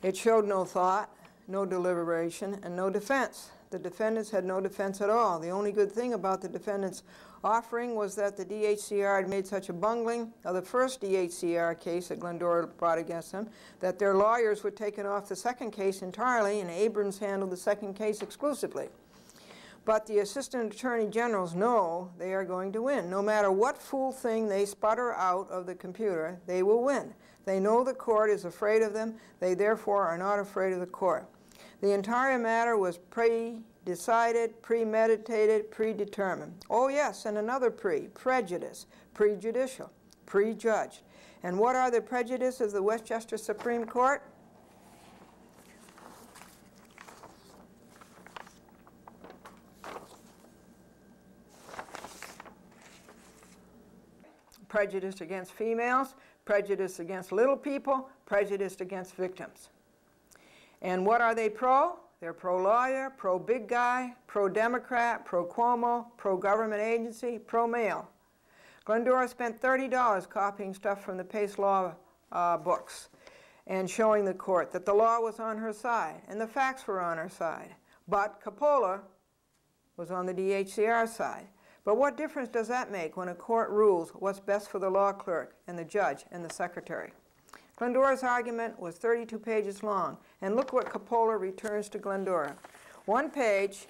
It showed no thought, no deliberation, and no defense. The defendants had no defense at all. The only good thing about the defendants' offering was that the DHCR had made such a bungling of the first DHCR case that Glendora brought against them that their lawyers were taken off the second case entirely, and Abrams handled the second case exclusively. But the assistant attorney generals know they are going to win. No matter what fool thing they sputter out of the computer, they will win. They know the court is afraid of them. They therefore are not afraid of the court. The entire matter was pre-decided, premeditated, predetermined. Oh yes, and another prejudice, prejudicial, prejudged. And what are the prejudices of the Westchester Supreme Court? Prejudice against females, prejudice against little people, prejudice against victims. And what are they pro? They're pro-lawyer, pro-big guy, pro-Democrat, pro-Cuomo, pro-government agency, pro-male. Glendora spent $30 copying stuff from the Pace Law books and showing the court that the law was on her side and the facts were on her side. But Coppola was on the DHCR side. But what difference does that make when a court rules what's best for the law clerk and the judge and the secretary? Glendora's argument was 32 pages long, and look what Coppola returns to Glendora. One page,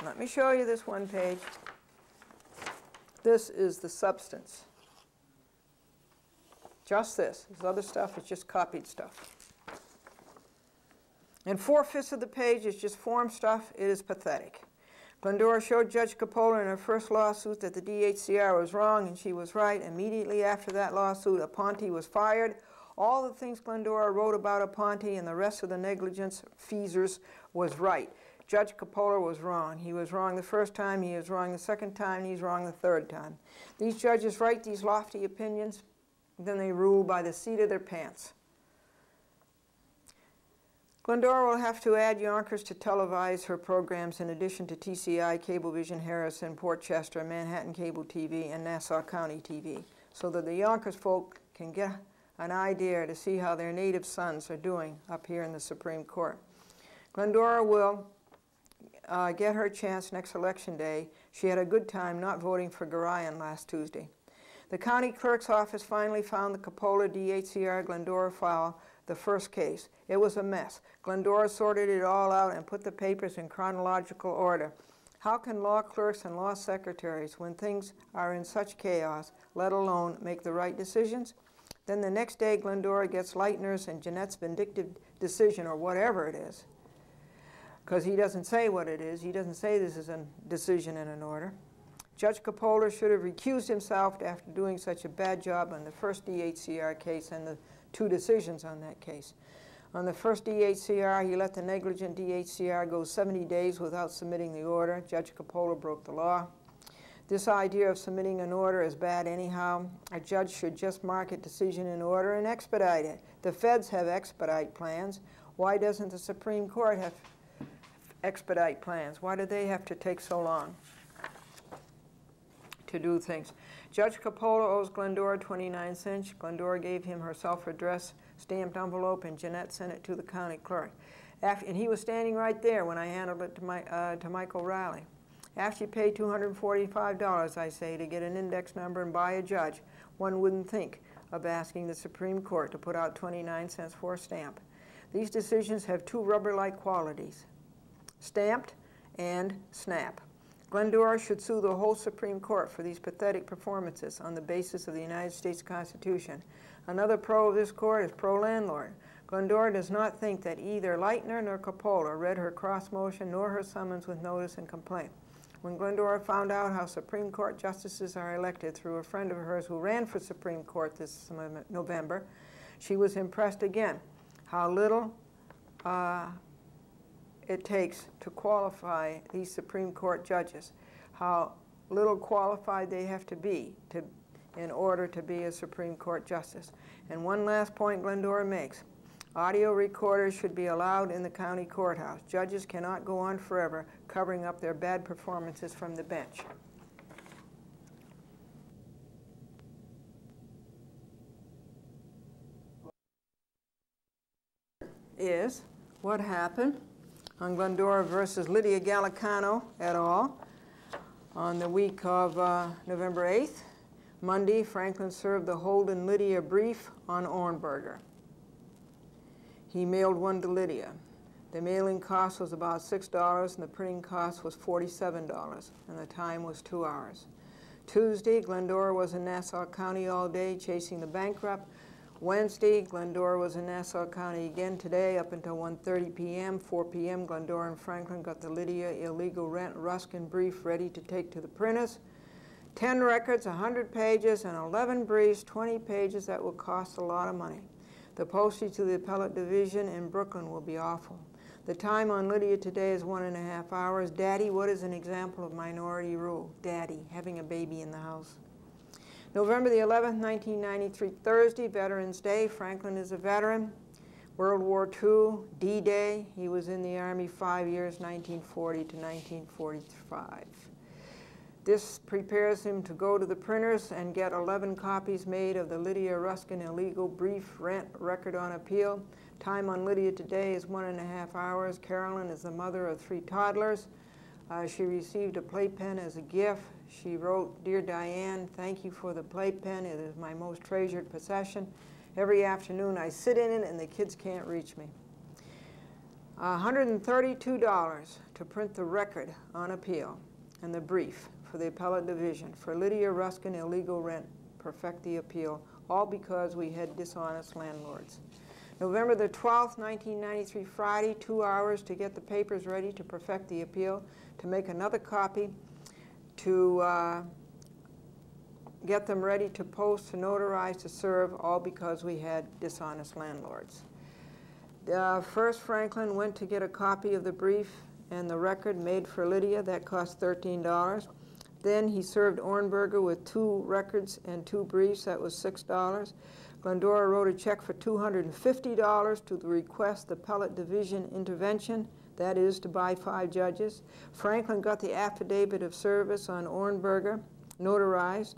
let me show you this one page. This is the substance. Just this. This other stuff is just copied stuff. And 4/5 of the page is just form stuff. It is pathetic. Glendora showed Judge Coppola in her first lawsuit that the DHCR was wrong and she was right. Immediately after that lawsuit, Aponte was fired. All the things Glendora wrote about Aponte and the rest of the negligence feasors was right. Judge Coppola was wrong. He was wrong the first time, he was wrong the second time, he's wrong the third time. These judges write these lofty opinions, then they rule by the seat of their pants. Glendora will have to add Yonkers to televise her programs in addition to TCI, Cablevision, Harrison, Port Chester, Manhattan Cable TV, and Nassau County TV, so that the Yonkers folk can get an idea to see how their native sons are doing up here in the Supreme Court. Glendora will get her chance next election day. She had a good time not voting for Garayan last Tuesday. The county clerk's office finally found the Coppola DHCR Glendora file, the first case. It was a mess. Glendora sorted it all out and put the papers in chronological order. How can law clerks and law secretaries, when things are in such chaos, let alone make the right decisions? Then the next day, Glendora gets Leitner's and Jeanette's vindictive decision, or whatever it is, because he doesn't say what it is. He doesn't say this is a decision and an order. Judge Coppola should have recused himself after doing such a bad job on the first DHCR case and the 2 decisions on that case. On the first DHCR, he let the negligent DHCR go 70 days without submitting the order. Judge Coppola broke the law. This idea of submitting an order is bad anyhow. A judge should just mark a decision in order and expedite it. The feds have expedite plans. Why doesn't the Supreme Court have expedite plans? Why do they have to take so long to do things? Judge Coppola owes Glendora 29 cents. Glendora gave him her self-addressed stamped envelope, and Jeanette sent it to the county clerk. And he was standing right there when I handed it to Michael Riley. After you pay $245, I say, to get an index number and buy a judge, one wouldn't think of asking the Supreme Court to put out 29 cents for a stamp. These decisions have 2 rubber-like qualities: stamped and snap. Glendora should sue the whole Supreme Court for these pathetic performances on the basis of the United States Constitution. Another pro of this court is pro-landlord. Glendora does not think that either Leitner nor Coppola read her cross motion nor her summons with notice and complaint. When Glendora found out how Supreme Court justices are elected through a friend of hers who ran for Supreme Court this November, she was impressed again how little it takes to qualify these Supreme Court judges, how little qualified they have to be in order to be a Supreme Court justice. And one last point Glendora makes: audio recorders should be allowed in the county courthouse. Judges cannot go on forever covering up their bad performances from the bench. is what happened on Glendora versus Lydia Gallicano et al. On the week of November 8th. Monday, Franklin served the Holden Lydia brief on Ornberger. He mailed one to Lydia. The mailing cost was about $6 and the printing cost was $47, and the time was 2 hours. Tuesday, Glendora was in Nassau County all day chasing the bankrupt. Wednesday, Glendora was in Nassau County again today up until 1:30 p.m. 4 p.m., Glendora and Franklin got the Lydia illegal rent Ruskin brief ready to take to the printers. 10 records, 100 pages, and 11 briefs, 20 pages that will cost a lot of money. The postage to the appellate division in Brooklyn will be awful. The time on Lydia today is 1.5 hours. Daddy, what is an example of minority rule? Daddy, having a baby in the house. November the 11th, 1993, Thursday, Veterans Day. Franklin is a veteran. World War II, D-Day. He was in the Army 5 years, 1940 to 1945. This prepares him to go to the printers and get 11 copies made of the Lydia Ruskin illegal brief rent record on appeal. Time on Lydia today is 1.5 hours. Carolyn is the mother of 3 toddlers. She received a playpen as a gift. She wrote, "Dear Diane, thank you for the playpen. It is my most treasured possession. Every afternoon I sit in it and the kids can't reach me." $132 to print the record on appeal and the brief for the appellate division for Lydia Ruskin illegal rent, perfect the appeal, all because we had dishonest landlords. November the 12th, 1993, Friday, 2 hours to get the papers ready to perfect the appeal, to make another copy, to get them ready to post, to notarize, to serve, all because we had dishonest landlords. First, Franklin went to get a copy of the brief and the record made for Lydia. That cost $13. Then he served Ornberger with 2 records and 2 briefs. That was $6. Glendora wrote a check for $250 to request the appellate division intervention, that is, to buy 5 judges. Franklin got the affidavit of service on Ornberger, notarized.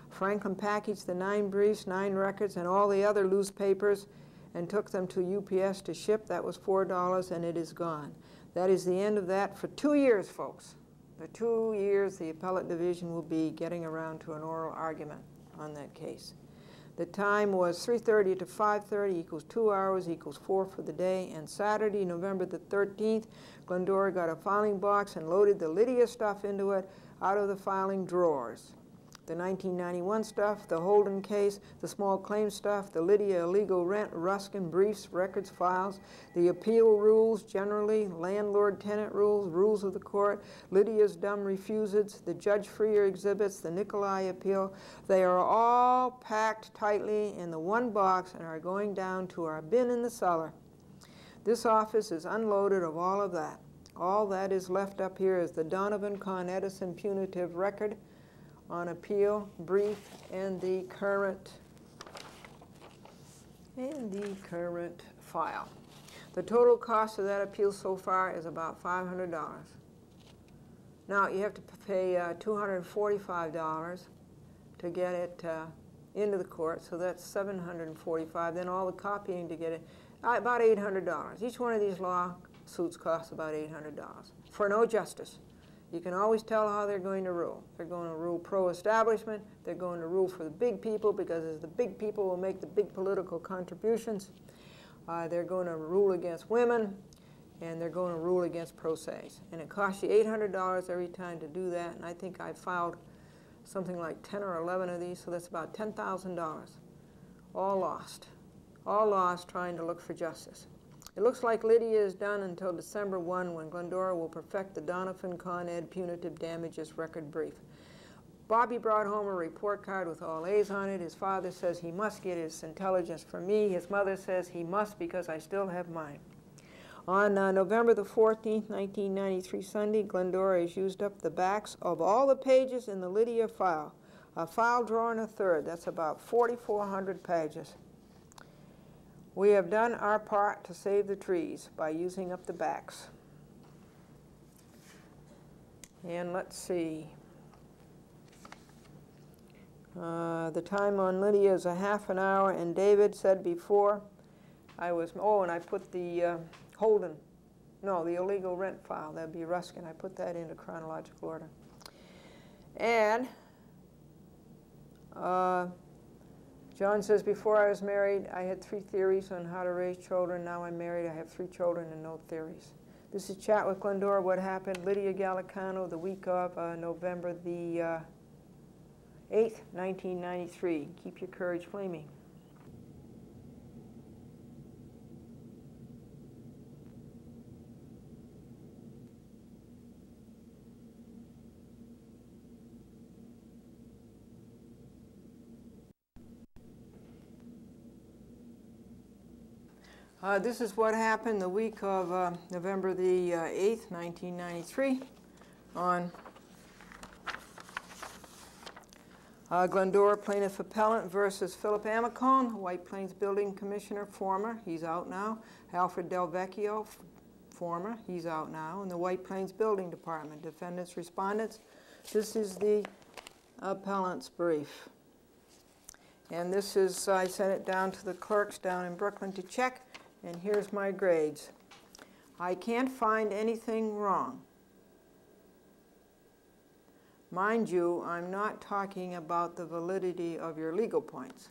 Franklin packaged the 9 briefs, 9 records, and all the other loose papers and took them to UPS to ship. That was $4, and it is gone. That is the end of that for 2 years, folks. For 2 years, the appellate division will be getting around to an oral argument on that case. The time was 3:30 to 5:30 equals 2 hours equals 4 for the day. And Saturday, November the 13th, Glendora got a filing box and loaded the Lydia stuff into it out of the filing drawers. The 1991 stuff, the Holden case, the small claim stuff, the Lydia illegal rent, Ruskin briefs, records, files, the appeal rules generally, landlord-tenant rules, rules of the court, Lydia's dumb refusals, the Judge Freer exhibits, the Nicolai appeal. They are all packed tightly in the one box and are going down to our bin in the cellar. This office is unloaded of all of that. All that is left up here is the Donovan Con Edison punitive record on appeal, brief, and the current file. The total cost of that appeal so far is about $500. Now you have to pay $245 to get it into the court, so that's $745. Then all the copying to get it, about $800. Each one of these lawsuits costs about $800 for no justice. You can always tell how they're going to rule. They're going to rule pro-establishment. They're going to rule for the big people because the big people will make the big political contributions. They're going to rule against women, and they're going to rule against pro se's. And it costs you $800 every time to do that, and I think I filed something like 10 or 11 of these, so that's about $10,000. All lost trying to look for justice. It looks like Lydia is done until December 1, when Glendora will perfect the Donovan Con Ed punitive damages record brief. Bobby brought home a report card with all A's on it. His father says he must get his intelligence from me. His mother says he must because I still have mine. On November the 14th, 1993, Sunday, Glendora has used up the backs of all the pages in the Lydia file. A file drawer and a third. That's about 4,400 pages. We have done our part to save the trees by using up the backs. And let's see. The time on Lydia is a half an hour, and David said before, oh, and I put the Holden, no, the illegal rent file, that'd be Ruskin. I put that into chronological order. And John says, before I was married, I had 3 theories on how to raise children. Now I'm married, I have 3 children and no theories. This is Chat with Glendora. What happened? Lydia Gallicano, the week of November the 8th, 1993. Keep your courage flaming. This is what happened the week of November the 8th, 1993 on Glendora Plaintiff Appellant versus Philip Amicone, White Plains Building Commissioner, former, he's out now. Alfred Del Vecchio, former, he's out now. And the White Plains Building Department, defendants, respondents. This is the appellant's brief. And this is, I sent it down to the clerks down in Brooklyn to check. And here's my grades. I can't find anything wrong. Mind you, I'm not talking about the validity of your legal points.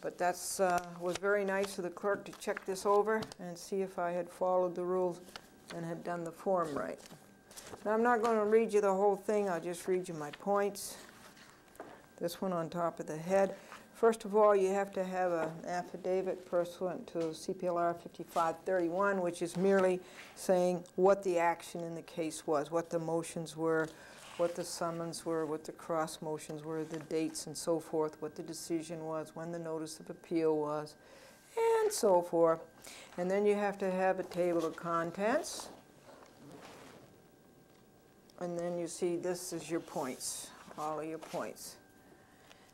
But that's was very nice of the clerk to check this over and see if I had followed the rules and had done the form right. Now, I'm not going to read you the whole thing. I'll just read you my points. This one on top of the head. First of all, you have to have an affidavit pursuant to CPLR 5531, which is merely saying what the action in the case was, what the motions were, what the summons were, what the cross motions were, the dates and so forth, what the decision was, when the notice of appeal was, and so forth. And then you have to have a table of contents. And then you see this is your points, all of your points.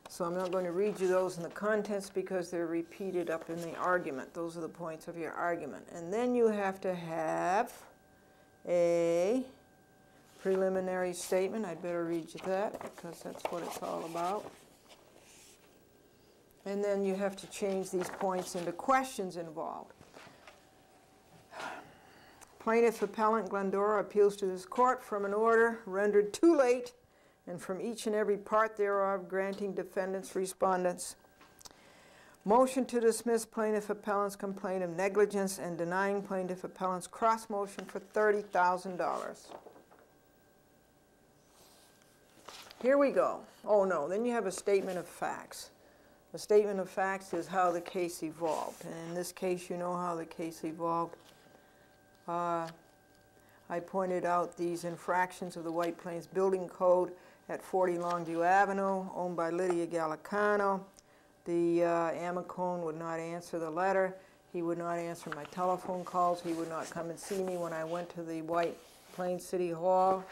So I'm not going to read you those in the contents because they're repeated up in the argument. Those are the points of your argument. And then you have to have a preliminary statement. I'd better read you that because that's what it's all about. And then you have to change these points into questions involved. Plaintiff Appellant Glendora appeals to this court from an order rendered too late and from each and every part thereof granting defendants, respondents, motion to dismiss plaintiff appellant's complaint of negligence and denying plaintiff appellant's cross motion for $30,000. Here we go. Oh no, then you have a statement of facts. The statement of facts is how the case evolved. And in this case, you know how the case evolved. I pointed out these infractions of the White Plains Building Code at 40 Longview Avenue, owned by Lydia Gallicano. The Amicone would not answer the letter. He would not answer my telephone calls. He would not come and see me when I went to the White Plains City Hall.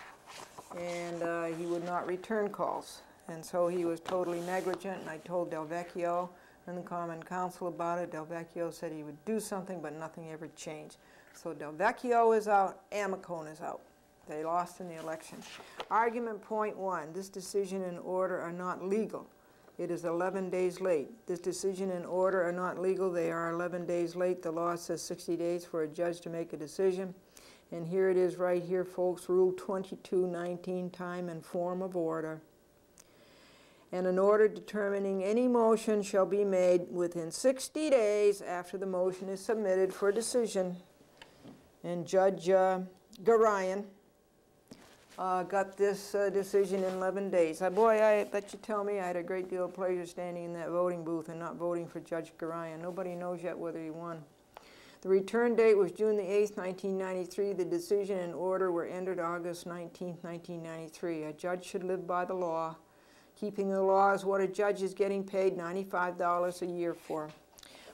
And he would not return calls. And so he was totally negligent, and I told Del Vecchio and the Common Council about it. Del Vecchio said he would do something, but nothing ever changed. So Del Vecchio is out, Amicone is out. They lost in the election. Argument point 1, this decision and order are not legal. It is 11 days late. This decision and order are not legal. They are 11 days late. The law says 60 days for a judge to make a decision. And here it is right here, folks, Rule 2219, time and form of order. And an order determining any motion shall be made within 60 days after the motion is submitted for decision. And Judge Garayan got this decision in 11 days. Boy, I bet you tell me I had a great deal of pleasure standing in that voting booth and not voting for Judge Garayan. Nobody knows yet whether he won. The return date was June the 8th, 1993. The decision and order were entered August 19th, 1993. A judge should live by the law. Keeping the law is what a judge is getting paid $95 a year for.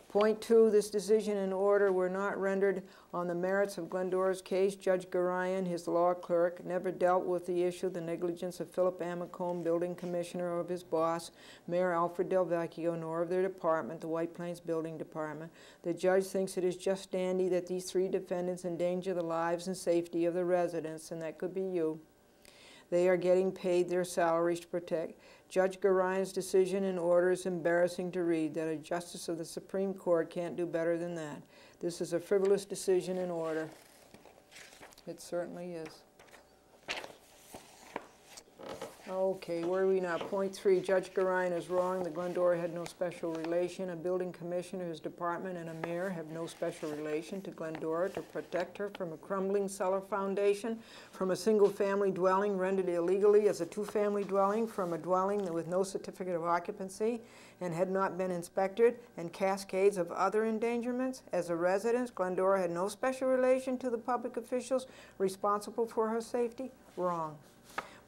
Point 2, this decision and order were not rendered on the merits of Glendora's case. Judge Garayan, his law clerk, never dealt with the issue of the negligence of Philip Amicone, building commissioner, or of his boss, Mayor Alfred Del Vecchio, nor of their department, the White Plains Building Department. The judge thinks it is just dandy that these 3 defendants endanger the lives and safety of the residents, and that could be you. They are getting paid their salaries to protect. Judge Garine's decision and order is embarrassing to read, that a justice of the Supreme Court can't do better than that. This is a frivolous decision and order. It certainly is. Okay, where are we now? Point 3, Judge Garine is wrong. The Glendora had no special relation. A building commissioner, his department, and a mayor have no special relation to Glendora to protect her from a crumbling cellar foundation, from a single-family dwelling rendered illegally as a two-family dwelling, from a dwelling with no certificate of occupancy and had not been inspected, and cascades of other endangerments. As a resident, Glendora had no special relation to the public officials responsible for her safety. Wrong.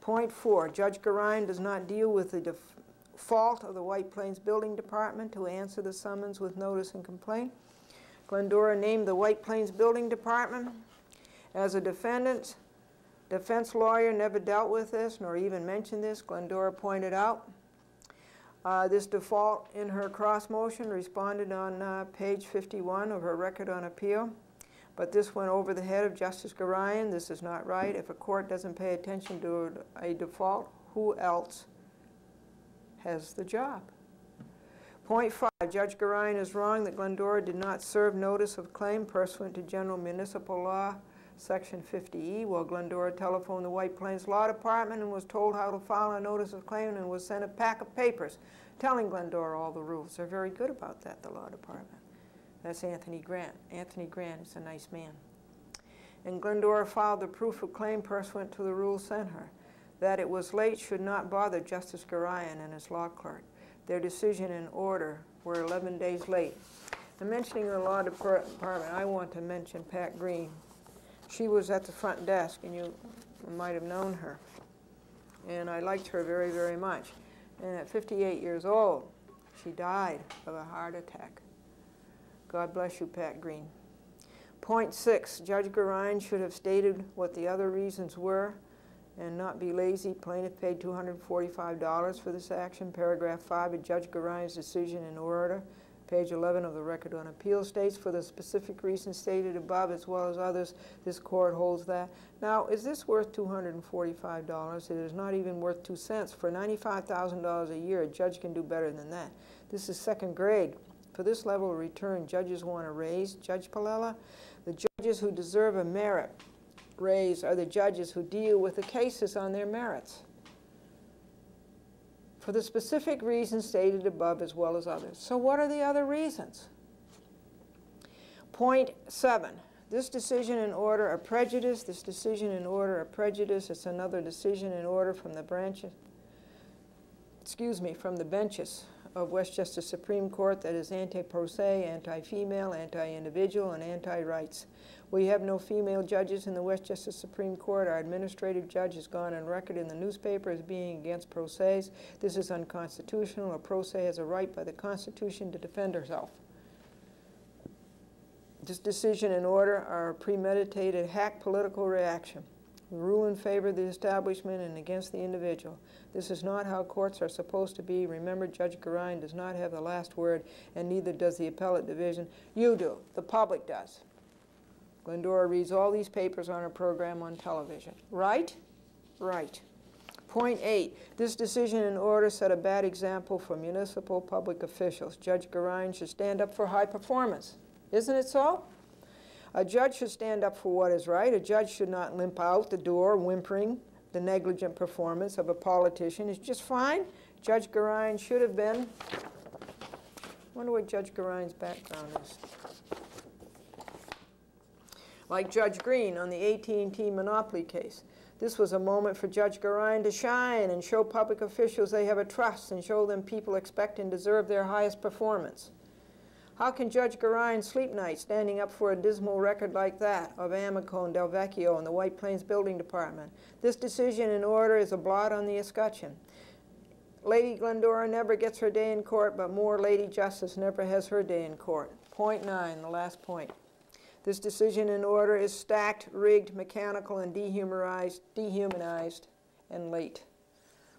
Point 4, Judge Garine does not deal with the default of the White Plains Building Department to answer the summons with notice and complaint. Glendora named the White Plains Building Department as a defense lawyer never dealt with this nor even mentioned this. Glendora pointed out this default in her cross motion, responded on page 51 of her record on appeal. But this went over the head of Justice Garine. This is not right. If a court doesn't pay attention to a default, who else has the job? Point 5, Judge Garine is wrong that Glendora did not serve notice of claim pursuant to General Municipal Law, Section 50E, while Glendora telephoned the White Plains Law Department and was told how to file a notice of claim and was sent a pack of papers telling Glendora all the rules. They're very good about that, the Law Department. That's Anthony Grant. Anthony Grant is a nice man. And Glendora filed the proof of claim pursuant to the rules sent her. That it was late should not bother Justice Garine and his law clerk. Their decision and order were 11 days late. And mentioning the Law Department, I want to mention Pat Green. She was at the front desk, and you might have known her. And I liked her very, very much. And at 58 years old, she died of a heart attack. God bless you, Pat Green. Point 6, Judge Garine should have stated what the other reasons were and not be lazy. Plaintiff paid $245 for this action. Paragraph 5 of Judge Garine's decision in order, page 11 of the record on appeal, states, for the specific reasons stated above as well as others, this court holds that. Now, is this worth $245? It is not even worth 2 cents. For $95,000 a year, a judge can do better than that. This is second grade. For this level of return, judges want a raise. Judge Palella, the judges who deserve a merit raise are the judges who deal with the cases on their merits, for the specific reasons stated above as well as others. So what are the other reasons? Point 7, this decision in order of prejudice, this decision in order of prejudice, it's another decision in order from the branches, from the benches of Westchester Supreme Court that is anti-pro se, anti-female, anti-individual, and anti-rights. We have no female judges in the Westchester Supreme Court. Our administrative judge has gone on record in the newspaper as being against pro ses. This is unconstitutional. A pro se has a right by the Constitution to defend herself. This decision and order are a premeditated hack political reaction. We rule in favor of the establishment and against the individual. This is not how courts are supposed to be. Remember, Judge Garine does not have the last word, and neither does the appellate division. You do. The public does. Glendora reads all these papers on her program on television. Right? Right. Point 8, this decision and order set a bad example for municipal public officials. Judge Garine should stand up for high performance. Isn't it so? A judge should stand up for what is right. A judge should not limp out the door whimpering. The negligent performance of a politician is just fine. Judge Garine should have been. I wonder what Judge Garine's background is. Like Judge Green on the AT&T monopoly case. This was a moment for Judge Garine to shine and show public officials they have a trust and show them people expect and deserve their highest performance. How can Judge Garine sleep nights standing up for a dismal record like that of Amico and Del Vecchio and the White Plains Building Department? This decision in order is a blot on the escutcheon. Lady Glendora never gets her day in court, but more Lady Justice never has her day in court. Point 9, the last point. This decision in order is stacked, rigged, mechanical, and dehumanized, and late.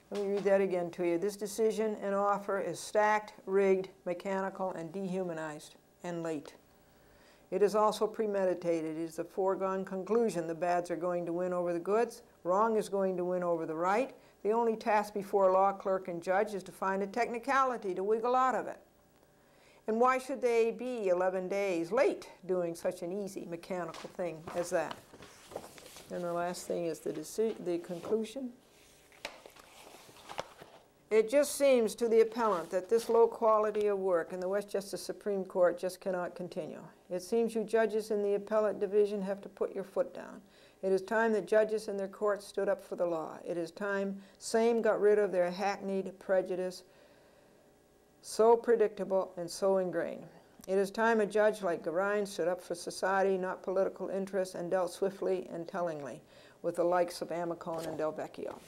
Let me read that again to you. This decision and offer is stacked, rigged, mechanical, and dehumanized, and late. It is also premeditated. It is a foregone conclusion. The bads are going to win over the goods. Wrong is going to win over the right. The only task before law clerk and judge is to find a technicality to wiggle out of it. And why should they be 11 days late doing such an easy mechanical thing as that? And the last thing is the conclusion. It just seems to the appellant that this low quality of work in the Westchester Supreme Court just cannot continue. It seems you judges in the appellate division have to put your foot down. It is time that judges in their courts stood up for the law. It is time same got rid of their hackneyed prejudice, so predictable and so ingrained. It is time a judge like Garine stood up for society, not political interests, and dealt swiftly and tellingly with the likes of Amicone and Del Vecchio.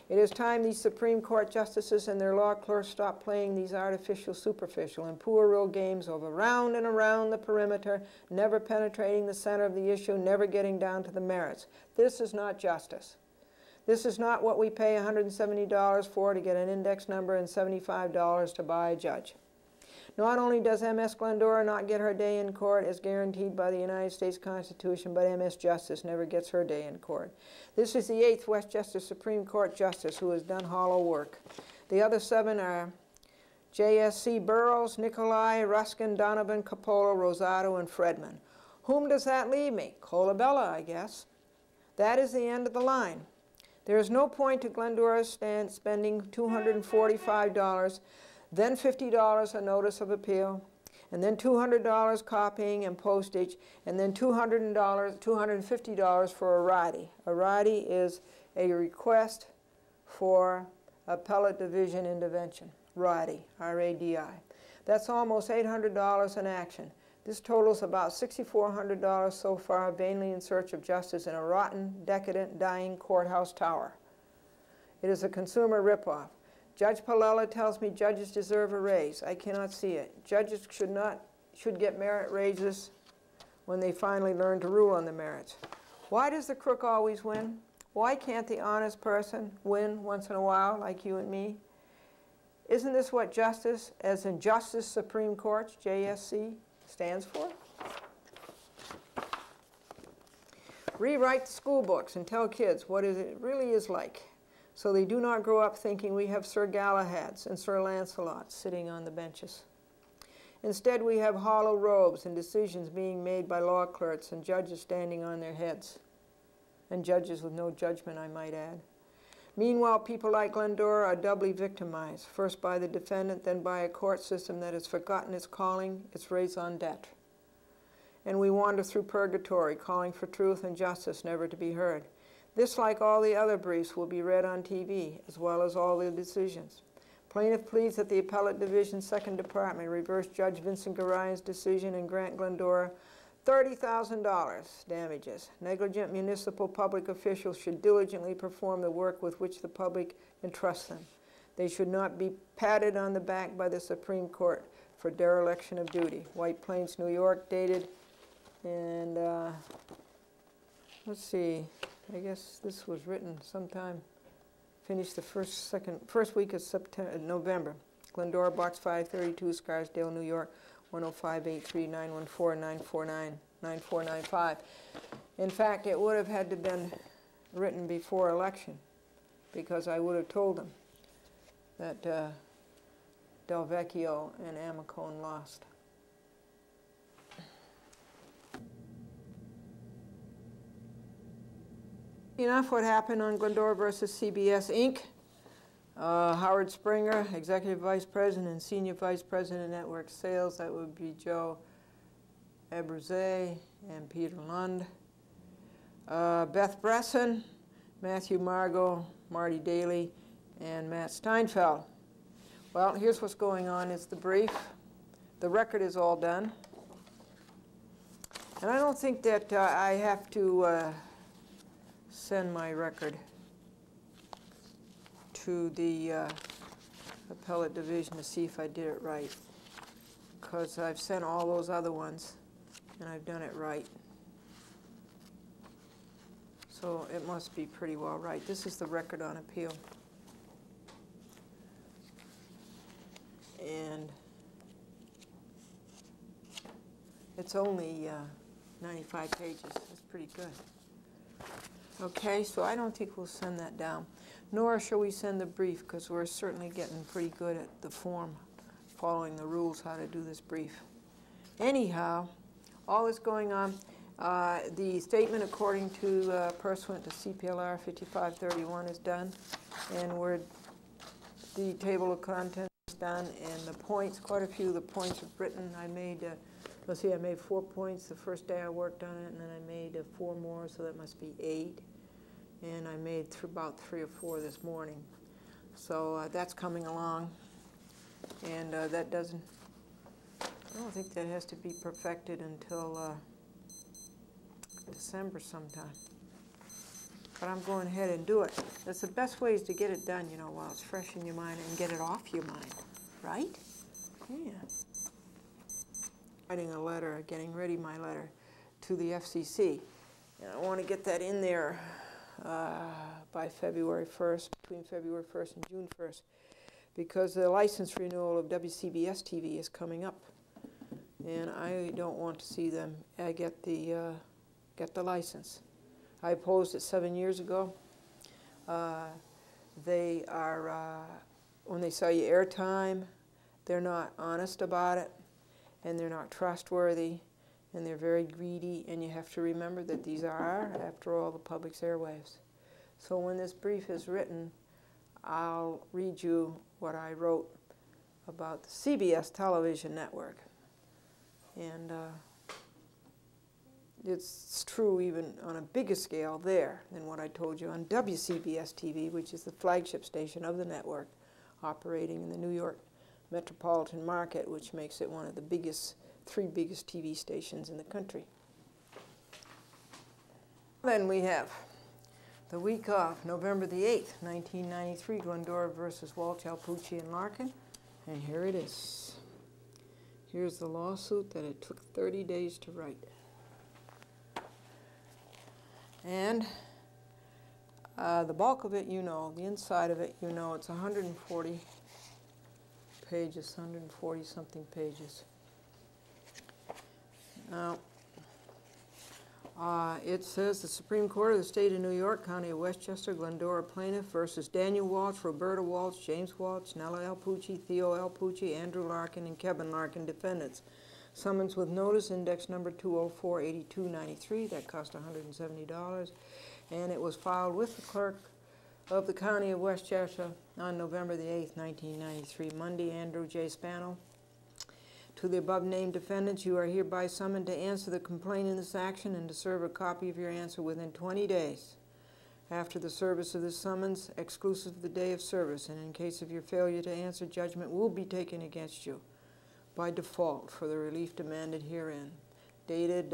It is time these Supreme Court justices and their law clerks stop playing these artificial, superficial, and puerile games of around and around the perimeter, never penetrating the center of the issue, never getting down to the merits. This is not justice. This is not what we pay $170 for to get an index number and $75 to buy a judge. Not only does MS Glendora not get her day in court as guaranteed by the United States Constitution, but MS Justice never gets her day in court. This is the 8th Westchester Supreme Court Justice who has done hollow work. The other 7 are J.S.C. Burroughs, Nicolai, Ruskin, Donovan, Coppola, Rosado, and Fredman. Whom does that leave me? Colabella, I guess. That is the end of the line. There is no point to Glendora spending $245, then $50 a notice of appeal, and then $200 copying and postage, and then $250 for a RADI. A RADI is a request for appellate division intervention. RADI, R-A-D-I. That's almost $800 in action. This totals about $6,400 so far, vainly in search of justice in a rotten, decadent, dying courthouse tower. It is a consumer ripoff. Judge Palella tells me judges deserve a raise. I cannot see it. Judges should get merit raises when they finally learn to rule on the merits. Why does the crook always win? Why can't the honest person win once in a while, like you and me? Isn't this what justice, as in Justice Supreme Courts, JSC, stands for? Rewrite the school books and tell kids what it really is like, so they do not grow up thinking we have Sir Galahads and Sir Lancelots sitting on the benches. Instead, we have hollow robes and decisions being made by law clerks and judges standing on their heads, and judges with no judgment, I might add. Meanwhile, people like Glendora are doubly victimized, first by the defendant, then by a court system that has forgotten its calling, its raison d'etre. And we wander through purgatory, calling for truth and justice never to be heard. This, like all the other briefs, will be read on TV, as well as all the decisions. Plaintiff pleads that the Appellate Division 2nd Department reverse Judge Vincent Garine's decision and grant Glendora $30,000 damages. Negligent municipal public officials should diligently perform the work with which the public entrusts them. They should not be patted on the back by the Supreme Court for dereliction of duty. White Plains, New York, dated, and let's see, I guess this was written sometime, finished the first week of November. Glendora, Box 532, Scarsdale, New York, 105-83914-949-9495. In fact, it would have had to been written before election, because I would have told them that Del Vecchio and Amicone lost. Enough what happened on Glendora versus CBS Inc. Howard Springer, Executive Vice President and Senior Vice President, Network Sales. That would be Joe Abruzet and Peter Lund. Beth Bresson, Matthew Margot, Marty Daly, and Matt Steinfeld. Well, here's what's going on. It's the brief. The record is all done. And I don't think that I have to send my record to the appellate division to see if I did it right, because I've sent all those other ones and I've done it right. So it must be pretty well right. This is the record on appeal. And It's only 95 pages. It's pretty good. Okay, so I don't think we'll send that down. Nor shall we send the brief, because we're certainly getting pretty good at the form, following the rules how to do this brief. Anyhow, all this going on, the statement according to pursuant to CPLR 5531 is done, and the table of contents is done, and the points, quite a few of the points are written. I made, let's see, I made 4 points the first day I worked on it, and then I made 4 more, so that must be 8. And I made about 3 or 4 this morning. So that's coming along. And that doesn't, I don't think that has to be perfected until December sometime. But I'm going ahead and do it. That's the best ways to get it done, you know, while it's fresh in your mind and get it off your mind, right? Yeah. Writing a letter, getting ready my letter to the FCC. And I want to get that in there by February 1st, between February 1st and June 1st, because the license renewal of WCBS TV is coming up, and I don't want to see them get the license. I opposed it 7 years ago. They are, when they sell you airtime, they're not honest about it, and they're not trustworthy, and they're very greedy, and you have to remember that these are, after all, the public's airwaves. So when this brief is written, I'll read you what I wrote about the CBS television network. And it's true even on a bigger scale there than what I told you on WCBS TV, which is the flagship station of the network, operating in the New York metropolitan market, which makes it one of the biggest, 3 biggest TV stations in the country. Then we have the week off, November the 8th, 1993, Glendora versus Walsh, Alpucci, and Larkin. And here it is. Here's the lawsuit that it took 30 days to write. And the bulk of it, you know, the inside of it, you know, it's 140 pages, 140 something pages. Now, it says the Supreme Court of the State of New York, County of Westchester, Glendora plaintiff versus Daniel Walsh, Roberta Walsh, James Walsh, Nella Alpucci, Theo Alpucci, Andrew Larkin, and Kevin Larkin defendants. Summons with notice, index number 2048293, that cost $170, and it was filed with the clerk of the County of Westchester on November the 8th, 1993, Monday, Andrew J. Spano. To the above-named defendants, you are hereby summoned to answer the complaint in this action and to serve a copy of your answer within 20 days after the service of this summons, exclusive of the day of service, and in case of your failure to answer, judgment will be taken against you by default for the relief demanded herein. Dated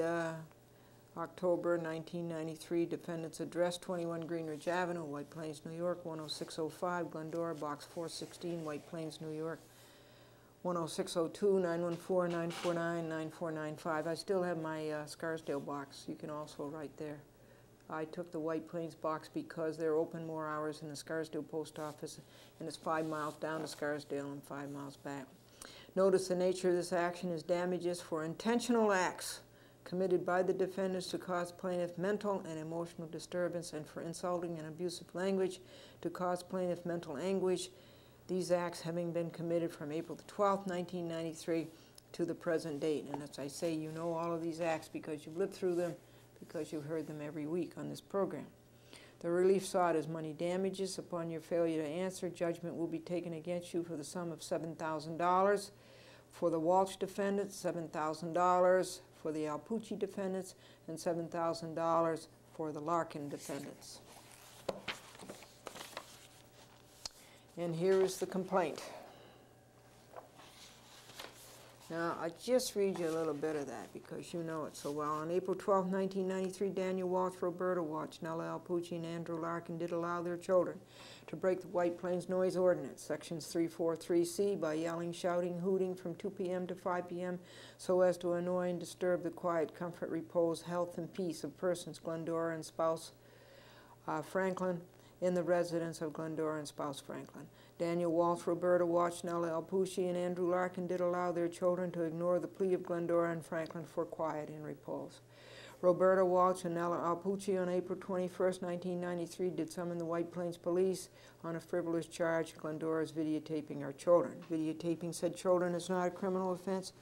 October 1993, defendant's address, 21 Greenridge Avenue, White Plains, New York, 10605, Glendora, Box 416, White Plains, New York, 10602, 914-949-9495. I still have my Scarsdale box. You can also write there. I took the White Plains box because they're open more hours in the Scarsdale post office, and it's 5 miles down to Scarsdale and 5 miles back. Notice the nature of this action is damages for intentional acts committed by the defendants to cause plaintiff mental and emotional disturbance, and for insulting and abusive language to cause plaintiff mental anguish. These acts having been committed from April the 12th, 1993 to the present date. And as I say, you know all of these acts because you've lived through them, because you've heard them every week on this program. The relief sought is money damages. Upon your failure to answer, judgment will be taken against you for the sum of $7,000 for the Walsh defendants, $7,000 for the Alpucci defendants, and $7,000 for the Larkin defendants. And here is the complaint. Now, I just read you a little bit of that because you know it so well. On April 12, 1993, Daniel Walsh, Roberta Walsh, Nella Alpucci, and Andrew Larkin did allow their children to break the White Plains Noise Ordinance, Sections 343C, by yelling, shouting, hooting from 2 p.m. to 5 p.m. so as to annoy and disturb the quiet, comfort, repose, health, and peace of persons, Glendora and spouse Franklin, in the residence of Glendora and spouse Franklin. Daniel Walsh, Roberta Walsh, Nella Alpucci, and Andrew Larkin did allow their children to ignore the plea of Glendora and Franklin for quiet and repose. Roberta Walsh and Nella Alpucci on April 21, 1993 did summon the White Plains Police on a frivolous charge. Glendora is videotaping our children. Videotaping said children is not a criminal offense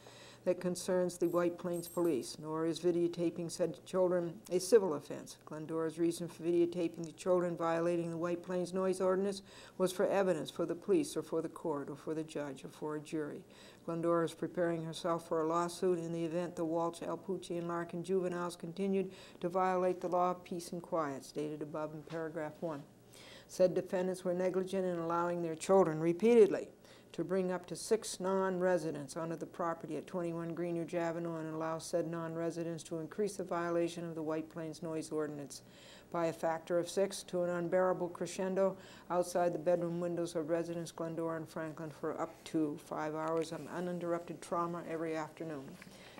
that concerns the White Plains Police, nor is videotaping said children a civil offense. Glendora's reason for videotaping the children violating the White Plains noise ordinance was for evidence for the police or for the court or for the judge or for a jury. Glendora is preparing herself for a lawsuit in the event the Walsh, Alpucci, and Larkin juveniles continued to violate the law of peace and quiet, stated above in paragraph 1. Said defendants were negligent in allowing their children repeatedly to bring up to 6 non-residents onto the property at 21 Greenridge Avenue and allow said non-residents to increase the violation of the White Plains noise ordinance by a factor of 6 to an unbearable crescendo outside the bedroom windows of residents Glendora and Franklin for up to 5 hours of uninterrupted trauma every afternoon.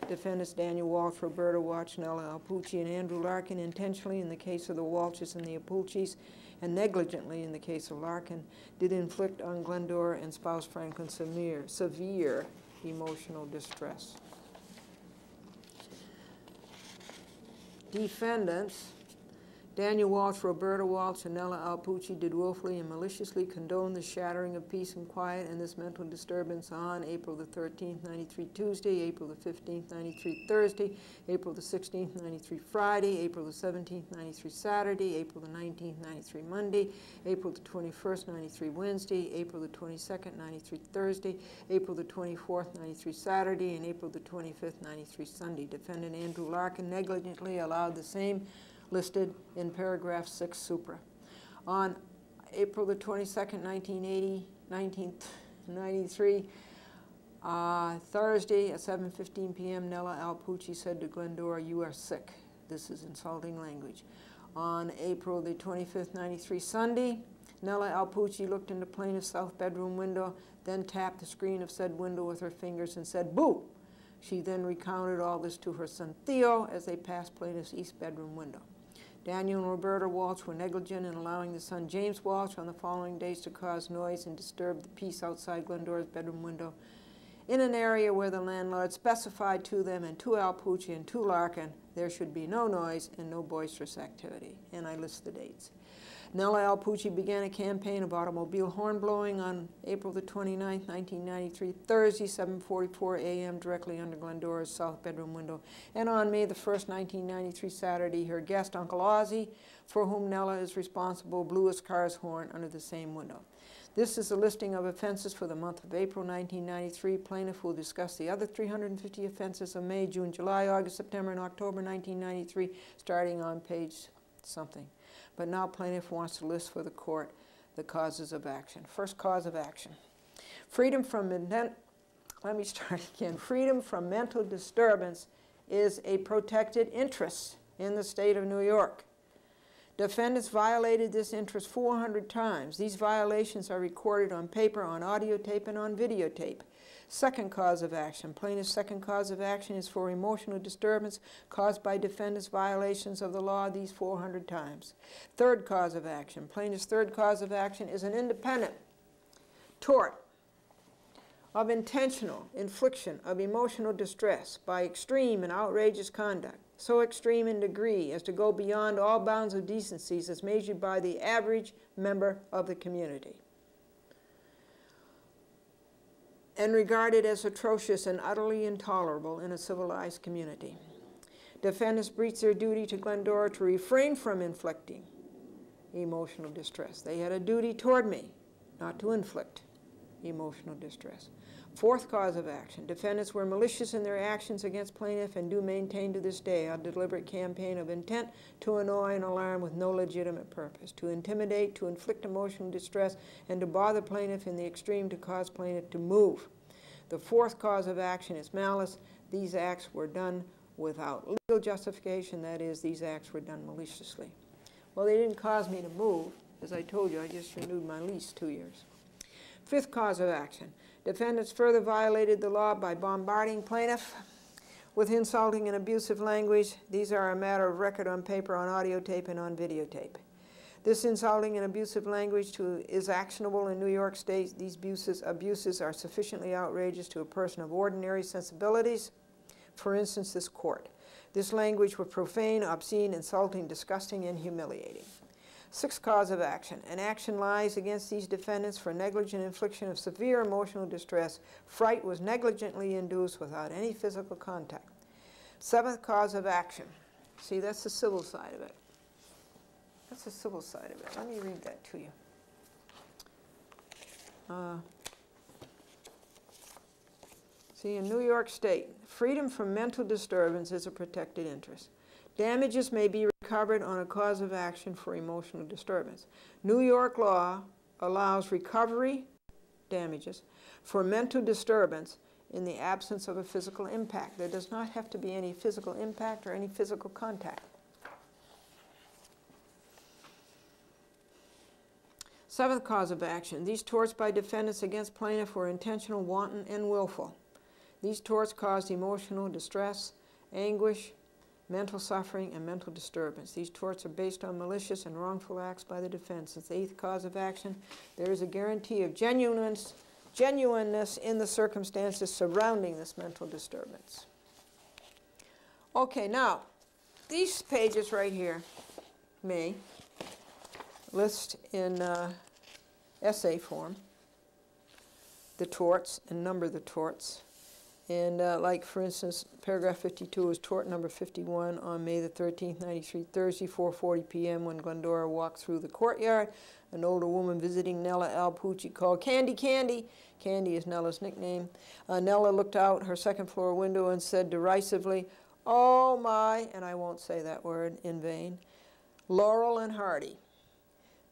Defendants Daniel Walsh, Roberta Walsh, Nella Alpucci, and Andrew Larkin intentionally, in the case of the Walshes and the Alpuccis, and negligently in the case of Larkin, did inflict on Glendora and spouse Franklin severe emotional distress. Defendants Daniel Walsh, Roberta Walsh, and Nella Alpucci did willfully and maliciously condone the shattering of peace and quiet and this mental disturbance on April the 13th, 93 Tuesday, April the 15th, 93 Thursday, April the 16th, 93 Friday, April the 17th, 93 Saturday, April the 19th, 93 Monday, April the 21st, 93 Wednesday, April the 22nd, 93 Thursday, April the 24th, 93 Saturday, and April the 25th, 93 Sunday. Defendant Andrew Larkin negligently allowed the same listed in paragraph 6 supra. On April the 22nd, 1993, Thursday at 7:15 p.m., Nella Alpucci said to Glendora, "You are sick." This is insulting language. On April the 25th, 93 Sunday, Nella Alpucci looked into plaintiff's south bedroom window, then tapped the screen of said window with her fingers and said, "Boo!" She then recounted all this to her son Theo as they passed plaintiff's east bedroom window. Daniel and Roberta Walsh were negligent in allowing the son James Walsh on the following days to cause noise and disturb the peace outside Glendora's bedroom window in an area where the landlord specified to them and to Alpucci and to Larkin there should be no noise and no boisterous activity. And I list the dates. Nella Alpucci began a campaign of automobile horn blowing on April the 29th, 1993, Thursday, 7:44 a.m., directly under Glendora's south bedroom window. And on May the 1st, 1993, Saturday, her guest, Uncle Ozzie, for whom Nella is responsible, blew his car's horn under the same window. This is a listing of offenses for the month of April 1993. Plaintiff will discuss the other 350 offenses of May, June, July, August, September, and October 1993, starting on page something. But now plaintiff wants to list for the court the causes of action. First cause of action. Freedom from mental disturbance is a protected interest in the state of New York. Defendants violated this interest 400 times. These violations are recorded on paper, on audio tape, and on videotape. Second cause of action. Plaintiff's second cause of action is for emotional disturbance caused by defendants' violations of the law these 400 times. Third cause of action. Plaintiff's third cause of action is an independent tort of intentional infliction of emotional distress by extreme and outrageous conduct, so extreme in degree as to go beyond all bounds of decencies as measured by the average member of the community, and regarded as atrocious and utterly intolerable in a civilized community. Defendants breach their duty to Glendora to refrain from inflicting emotional distress. They had a duty toward me not to inflict emotional distress. Fourth cause of action. Defendants were malicious in their actions against plaintiff and do maintain to this day a deliberate campaign of intent to annoy and alarm with no legitimate purpose, to intimidate, to inflict emotional distress, and to bother plaintiff in the extreme to cause plaintiff to move. The fourth cause of action is malice. These acts were done without legal justification. That is, these acts were done maliciously. Well, they didn't cause me to move. As I told you, I just renewed my lease 2 years. Fifth cause of action. Defendants further violated the law by bombarding plaintiff with insulting and abusive language. These are a matter of record on paper, on audio tape, and on videotape. This insulting and abusive language is actionable in New York State. These abuses are sufficiently outrageous to a person of ordinary sensibilities. For instance, this court. This language was profane, obscene, insulting, disgusting, and humiliating. Sixth cause of action. An action lies against these defendants for negligent infliction of severe emotional distress. Fright was negligently induced without any physical contact. Seventh cause of action. See, that's the civil side of it. That's the civil side of it. Let me read that to you. See, in New York State, freedom from mental disturbance is a protected interest. Damages may be recovered on a cause of action for emotional disturbance. New York law allows recovery, damages, for mental disturbance in the absence of a physical impact. There does not have to be any physical impact or any physical contact. Seventh cause of action. These torts by defendants against plaintiff were intentional, wanton, and willful. These torts caused emotional distress, anguish, mental suffering, and mental disturbance. These torts are based on malicious and wrongful acts by the defense. It's the eighth cause of action. There is a guarantee of genuineness in the circumstances surrounding this mental disturbance. Okay, now, these pages right here may list in essay form the torts and number the torts. And like, for instance, paragraph 52 is tort number 51 on May the 13th, 93, Thursday, 4:40 p.m. when Glendora walked through the courtyard. An older woman visiting Nella Alpucci called Candy, Candy. Candy is Nella's nickname. Nella looked out her second floor window and said derisively, "Oh my," and I won't say that word in vain, "Laurel and Hardy."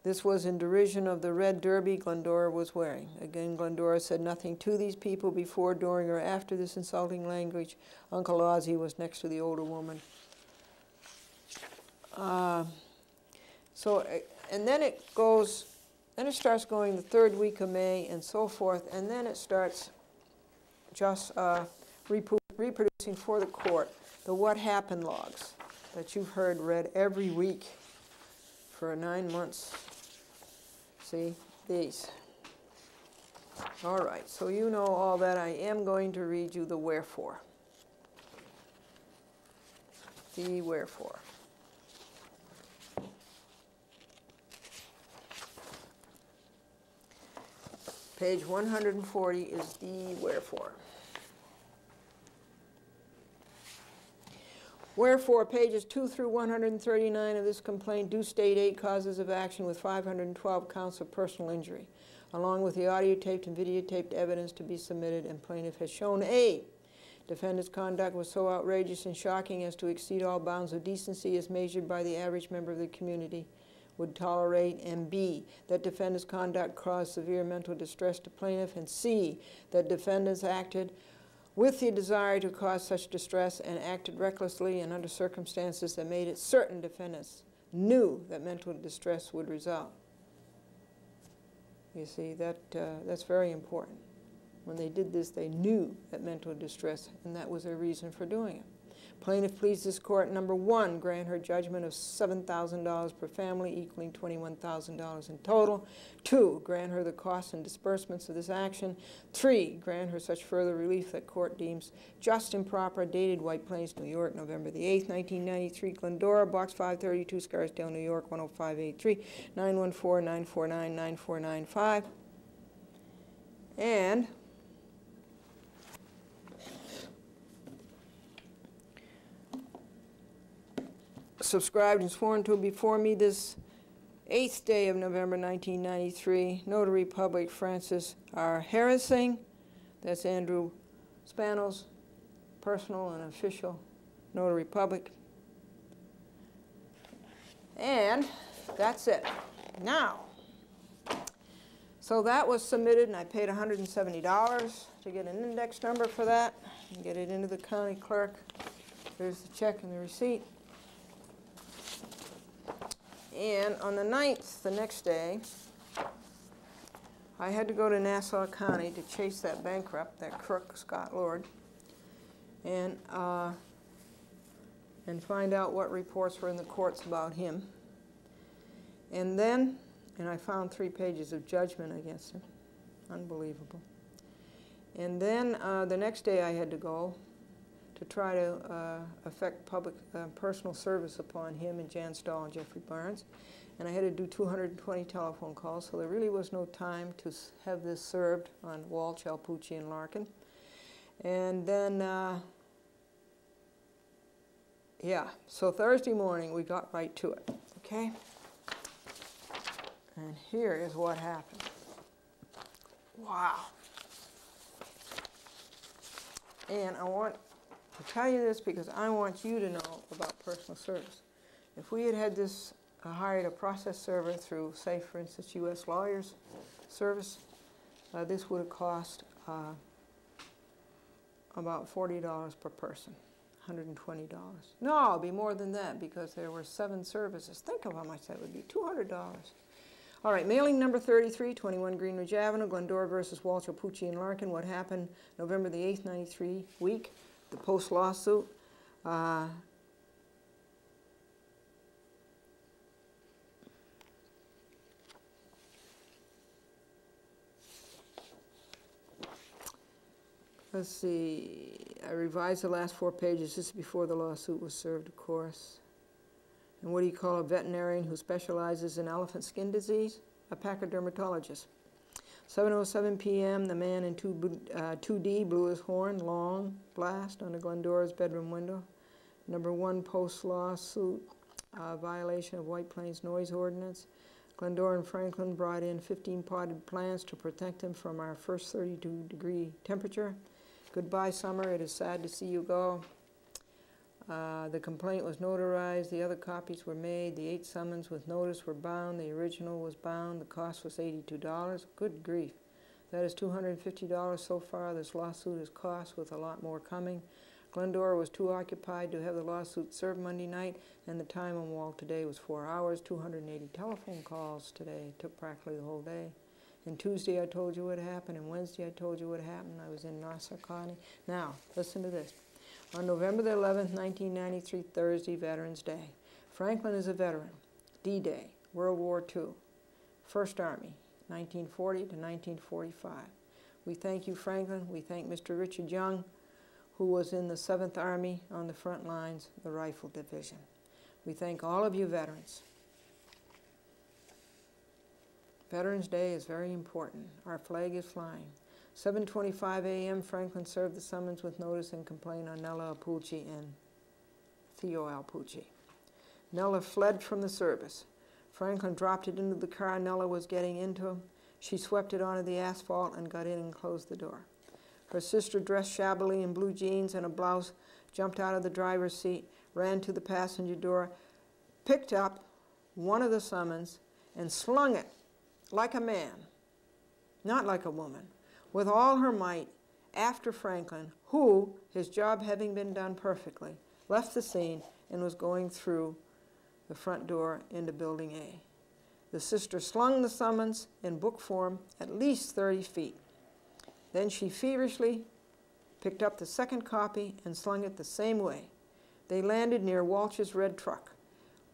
This was in derision of the red derby Glendora was wearing. Again, Glendora said nothing to these people before, during, or after this insulting language. Uncle Ozzie was next to the older woman. And then it goes, then it starts going the third week of May and so forth, and then it starts just reproducing for the court the what happened logs that you've heard read every week for 9 months. See, these. All right, so you know all that. I am going to read you the wherefore. The wherefore. Page 140 is the wherefore. Wherefore, pages 2 through 139 of this complaint do state 8 causes of action with 512 counts of personal injury, along with the audio-taped and videotaped evidence to be submitted, and plaintiff has shown A, defendant's conduct was so outrageous and shocking as to exceed all bounds of decency as measured by the average member of the community would tolerate, and B, that defendant's conduct caused severe mental distress to plaintiff, and C, that defendants acted with the desire to cause such distress and acted recklessly and under circumstances that made it certain defendants knew that mental distress would result. You see, that's very important. When they did this, they knew that mental distress, and that was their reason for doing it. Plaintiff pleads this court, number 1, grant her judgment of $7,000 per family, equaling $21,000 in total. 2, grant her the costs and disbursements of this action. 3, grant her such further relief that court deems just and proper, dated White Plains, New York, November the 8th, 1993, Glendora, Box 532, Scarsdale, New York, 10583, 914-949-9495. And subscribed and sworn to before me this 8th day of November 1993, Notary Public Francis R. Harrising. That's Andrew Spanos, personal and official Notary Public. And that's it. Now, so that was submitted, and I paid $170 to get an index number for that and get it into the county clerk. There's the check and the receipt. And on the 9th, the next day, I had to go to Nassau County to chase that bankrupt, that crook, Scott Lord, and find out what reports were in the courts about him. And then, and I found 3 pages of judgment against him. Unbelievable. And then the next day I had to go to try to effect public personal service upon him and Jan Stahl and Jeffrey Barnes. And I had to do 220 telephone calls, so there really was no time to have this served on Walsh, Alpucci, and Larkin. And then, yeah, so Thursday morning we got right to it, okay? And here is what happened. Wow. And I want to tell you this because I want you to know about personal service. If we had had this hired a process server through, say, for instance, U.S. Lawyers Service, this would have cost about $40 per person, $120. No, it'd be more than that because there were 7 services. Think of how much that would be, $200. All right, mailing number 33, 21 Greenridge Avenue, Glendora versus Walsh, Alpucci, and Larkin. What happened November the 8th, 93 week, the post lawsuit. Let's see, I revised the last 4 pages. This is before the lawsuit was served, of course. And what do you call a veterinarian who specializes in elephant skin disease? A pachydermatologist. 7:07 p.m., the man in 2D blew his horn, long blast on the Glendora's bedroom window. Number 1 post-lawsuit violation of White Plains noise ordinance. Glendora and Franklin brought in 15 potted plants to protect them from our first 32-degree temperature. Goodbye, summer. It is sad to see you go. The complaint was notarized. The other copies were made. The 8 summons with notice were bound. The original was bound. The cost was $82. Good grief. That is $250 so far. This lawsuit has cost, with a lot more coming. Glendora was too occupied to have the lawsuit served Monday night, and the time on wall today was 4 hours, 280 telephone calls today. It took practically the whole day. And Tuesday I told you what happened, and Wednesday I told you what happened. I was in Nassau County. Now, listen to this. On November the 11th, 1993, Thursday, Veterans Day. Franklin is a veteran. D-Day, World War II. First Army, 1940 to 1945. We thank you, Franklin. We thank Mr. Richard Young, who was in the 7th Army on the front lines, the Rifle Division. We thank all of you veterans. Veterans Day is very important. Our flag is flying. 7:25 a.m., Franklin served the summons with notice and complaint on Nella Alpucci and Theo Alpucci. Nella fled from the service. Franklin dropped it into the car Nella was getting into. She swept it onto the asphalt and got in and closed the door. Her sister, dressed shabbily in blue jeans and a blouse, jumped out of the driver's seat, ran to the passenger door, picked up one of the summons, and slung it like a man, not like a woman, with all her might after Franklin, who, his job having been done perfectly, left the scene and was going through the front door into Building A. The sister slung the summons in book form at least 30 feet. Then she feverishly picked up the second copy and slung it the same way. They landed near Walsh's red truck.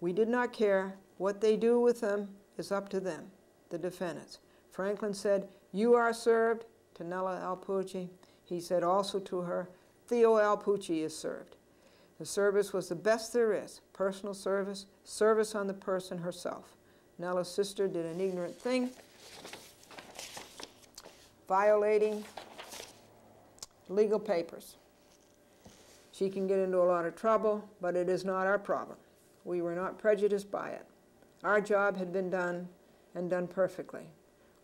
We did not care. What they do with them is up to them, the defendants. Franklin said, "You are served," to Nella Alpucci. He said also to her, "Theo Alpucci is served." The service was the best there is, personal service, service on the person herself. Nella's sister did an ignorant thing, violating legal papers. She can get into a lot of trouble, but it is not our problem. We were not prejudiced by it. Our job had been done and done perfectly.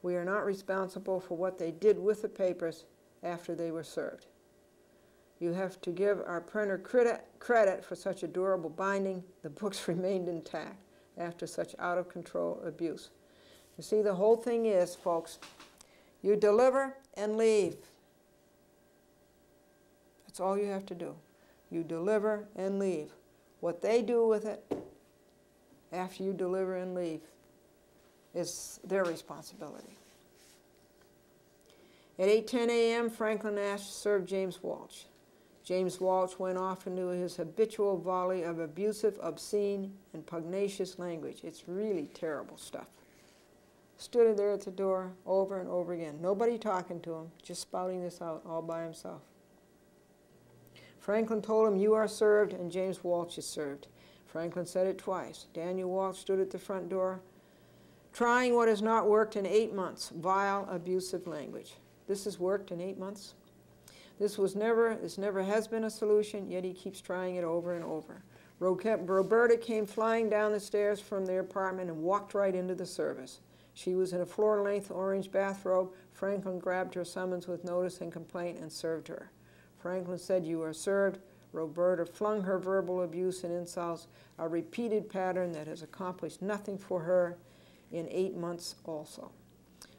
We are not responsible for what they did with the papers after they were served. You have to give our printer credit for such a durable binding. The books remained intact after such out-of-control abuse. You see, the whole thing is, folks, you deliver and leave. That's all you have to do. You deliver and leave. What they do with it after you deliver and leave is their responsibility. At 8:10 a.m., Franklin Nash served James Walsh. James Walsh went off into his habitual volley of abusive, obscene, and pugnacious language. It's really terrible stuff. Stood there at the door over and over again. Nobody talking to him, just spouting this out all by himself. Franklin told him, "You are served," and James Walsh is served. Franklin said it twice. Daniel Walsh stood at the front door, trying what has not worked in 8 months, vile, abusive language. This has worked in 8 months? This never has been a solution, yet he keeps trying it over and over. Roberta came flying down the stairs from their apartment and walked right into the service. She was in a floor-length orange bathrobe. Franklin grabbed her summons with notice and complaint and served her. Franklin said, "You are served." Roberta flung her verbal abuse and insults, a repeated pattern that has accomplished nothing for her in 8 months also.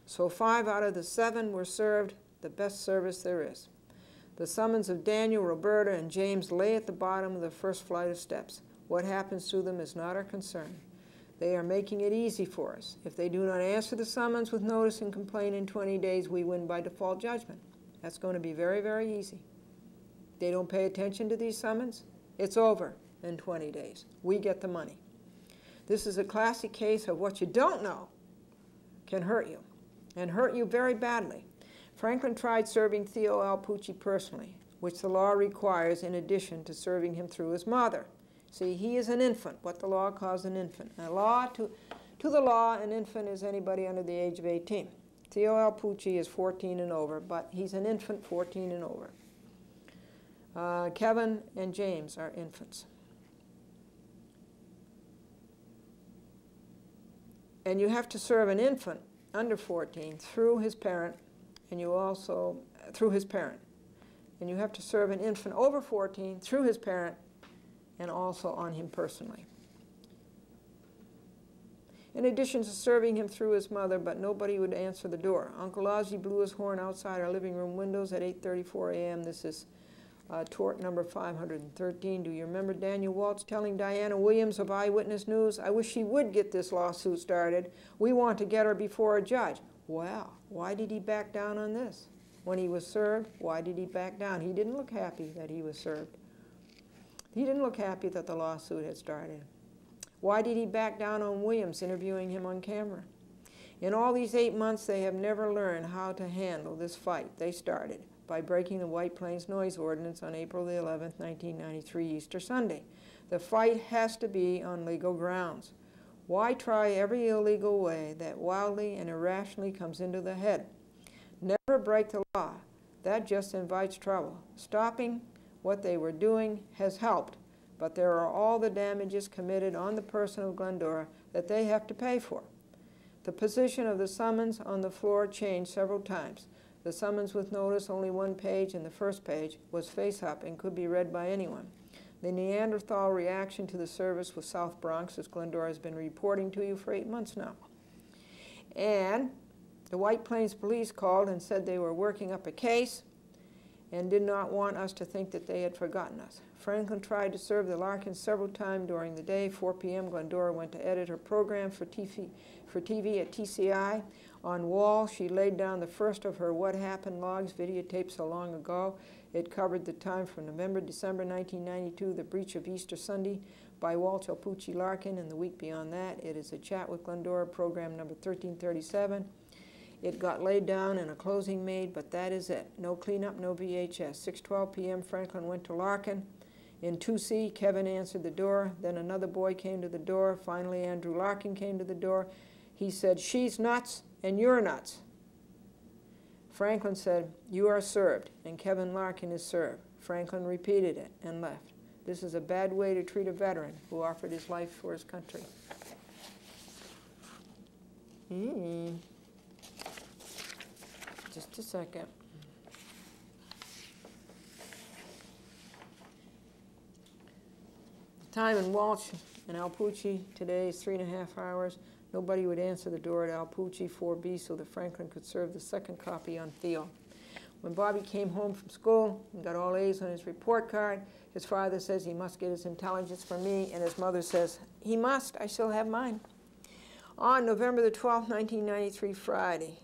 So 5 out of the 7 were served, the best service there is. The summons of Daniel, Roberta, and James lay at the bottom of the first flight of steps. What happens to them is not our concern. They are making it easy for us. If they do not answer the summons with notice and complaint in 20 days, we win by default judgment. That's going to be very, very easy. They don't pay attention to these summons, it's over in 20 days. We get the money. This is a classic case of what you don't know can hurt you, and hurt you very badly. Franklin tried serving Theo Alpucci personally, which the law requires in addition to serving him through his mother. See, he is an infant, what the law calls an infant. To the law, an infant is anybody under the age of 18. Theo Alpucci is 14 and over, but he's an infant 14 and over. Kevin and James are infants. And you have to serve an infant under 14 through his parent, and you also, through his parent. And you have to serve an infant over 14 through his parent and also on him personally. In addition to serving him through his mother, but nobody would answer the door. Uncle Ozzie blew his horn outside our living room windows at 8:34 a.m. This is tort number 513. Do you remember Daniel Walsh telling Diana Williams of Eyewitness News, "I wish she would get this lawsuit started. We want to get her before a judge." Well, why did he back down on this? When he was served, why did he back down? He didn't look happy that he was served. He didn't look happy that the lawsuit had started. Why did he back down on Williams interviewing him on camera? In all these 8 months, they have never learned how to handle this fight they started by breaking the White Plains noise ordinance on April the 11th, 1993, Easter Sunday. The fight has to be on legal grounds. Why try every illegal way that wildly and irrationally comes into the head? Never break the law. That just invites trouble. Stopping what they were doing has helped, but there are all the damages committed on the person of Glendora that they have to pay for. The position of the summons on the floor changed several times. The summons with notice, only 1 page, and the first page was face-up and could be read by anyone. The Neanderthal reaction to the service was South Bronx, as Glendora has been reporting to you for 8 months now. And the White Plains police called and said they were working up a case and did not want us to think that they had forgotten us. Franklin tried to serve the Larkins several times during the day. 4 p.m., Glendora went to edit her program for TV at TCI. On Wall, she laid down the first of her What Happened logs, videotaped so long ago. It covered the time from December 1992, the breach of Easter Sunday by Walsh Alpucci Larkin, and the week beyond that. It is a chat with Glendora, program number 1337. It got laid down and a closing made, but that is it. No cleanup, no VHS. 6:12 p.m., Franklin went to Larkin. In 2C, Kevin answered the door. Then another boy came to the door. Finally, Andrew Larkin came to the door. He said, "She's nuts and you're nuts." Franklin said, "You are served," and Kevin Larkin is served. Franklin repeated it and left. This is a bad way to treat a veteran who offered his life for his country. Just a second. The time in Walsh and Alpucci today is 3.5 hours. Nobody would answer the door at Alpucci 4B so that Franklin could serve the second copy on Theo. When Bobby came home from school and got all A's on his report card, his father says he must get his intelligence from me, and his mother says, "He must, I still have mine." On November the 12th, 1993, Friday,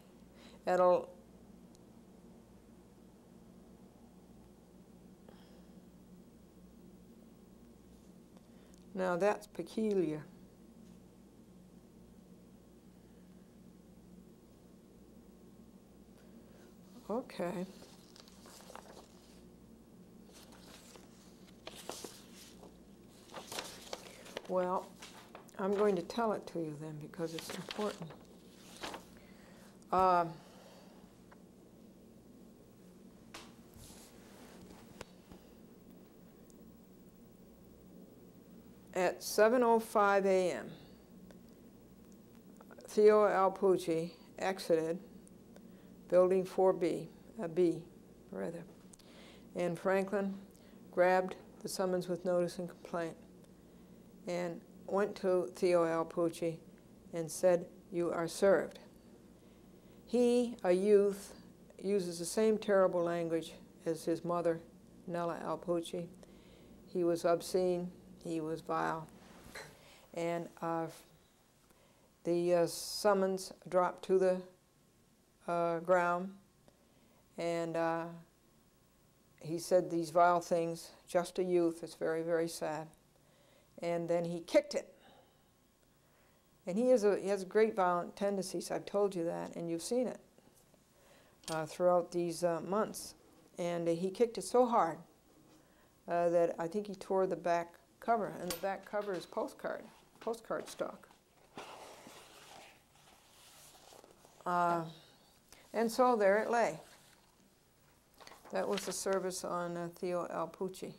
at Now that's peculiar. Okay. Well, I'm going to tell it to you then because it's important. At 7:05 a.m., Theo Alpucci exited Building 4B, B, rather, and Franklin grabbed the summons with notice and complaint and went to Theo Alpucci and said, "You are served." He, a youth, uses the same terrible language as his mother, Nella Alpucci. He was obscene. He was vile. And the summons dropped to the ground, and he said these vile things, just a youth. It's very, very sad. And then he kicked it. And he has great violent tendencies. I've told you that, and you've seen it throughout these months. And he kicked it so hard that I think he tore the back cover, and the back cover is postcard stock. And so there it lay. That was the service on Theo Alpucci.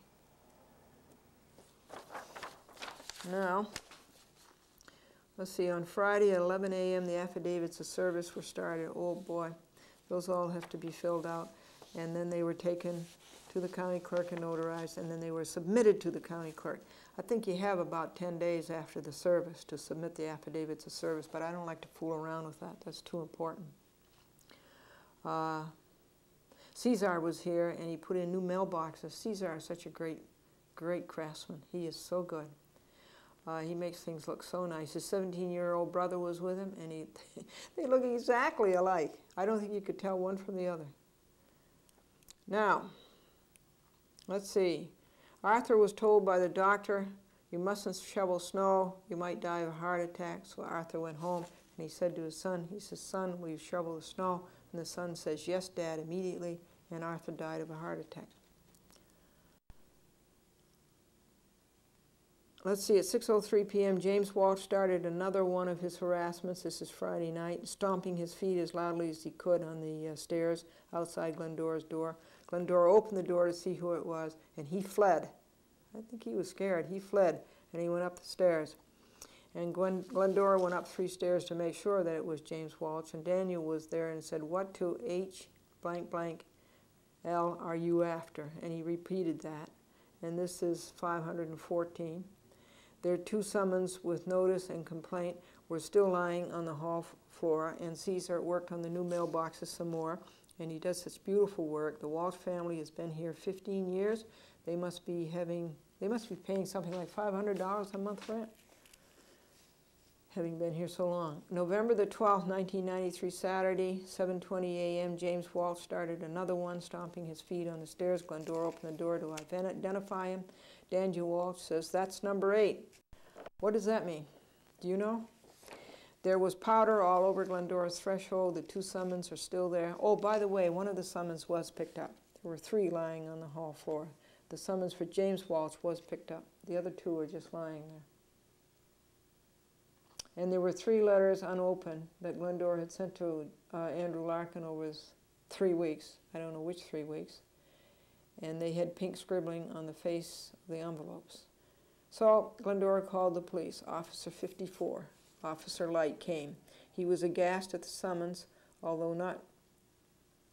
Now, let's see, on Friday at 11 a.m. the affidavits of service were started. Oh boy, those all have to be filled out. And then they were taken to the county clerk and notarized, and then they were submitted to the county clerk. I think you have about 10 days after the service to submit the affidavits of service, but I don't like to fool around with that. That's too important. Cesar was here, and he put in new mailboxes. Cesar is such a great craftsman. He is so good. He makes things look so nice. His 17-year-old brother was with him, and they look exactly alike. I don't think you could tell one from the other. Now, let's see. Arthur was told by the doctor, "You mustn't shovel snow. You might die of a heart attack." So Arthur went home, and he said to his son, he says, "Son, will you shovel the snow?" And the son says, "Yes, Dad," immediately, and Arthur died of a heart attack. Let's see, at 6:03 p.m., James Walsh started another one of his harassments. This is Friday night, stomping his feet as loudly as he could on the stairs outside Glendora's door. Glendora opened the door to see who it was, and he fled. I think he was scared. He fled, and he went up the stairs. And Glendora went up 3 stairs to make sure that it was James Walsh, and Daniel was there and said, "What to H blank blank L are you after?" And he repeated that, and this is 514. Their 2 summons with notice and complaint were still lying on the hall floor, and Cesar worked on the new mailboxes some more, and he does such beautiful work. The Walsh family has been here 15 years. They must be paying something like $500 a month rent, having been here so long. November the 12th, 1993, Saturday, 7:20 a.m., James Walsh started another one, stomping his feet on the stairs. Glendora opened the door to identify him. Daniel Walsh says, "That's number 8. What does that mean? Do you know? There was powder all over Glendora's threshold. The 2 summons are still there. Oh, by the way, one of the summons was picked up. There were 3 lying on the hall floor. The summons for James Walsh was picked up. The other 2 are just lying there. And there were 3 letters unopened that Glendora had sent to Andrew Larkin over his 3 weeks. I don't know which 3 weeks. And they had pink scribbling on the face of the envelopes. So Glendora called the police. Officer 54, Officer Light, came. He was aghast at the summons, although not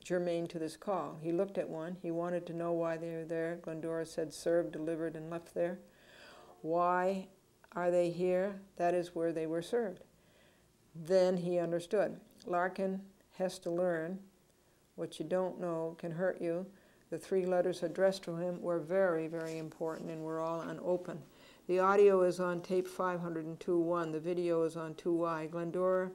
germane to this call. He looked at one. He wanted to know why they were there. Glendora said, "Served, delivered, and left there." Why are they here? That is where they were served. Then he understood. Larkin has to learn. What you don't know can hurt you. The 3 letters addressed to him were very, very important and were all unopened. The audio is on tape 502.1. The video is on 2Y. Glendora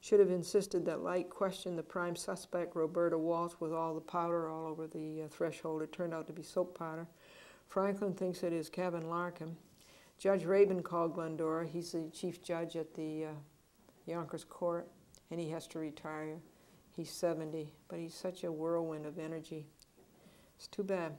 should have insisted that Light question the prime suspect, Roberta Walsh, with all the powder all over the threshold. It turned out to be soap powder. Franklin thinks it is Kevin Larkin. Judge Rabin called Glendora. He's the chief judge at the Yonkers Court, and he has to retire. He's 70, but he's such a whirlwind of energy. It's too bad.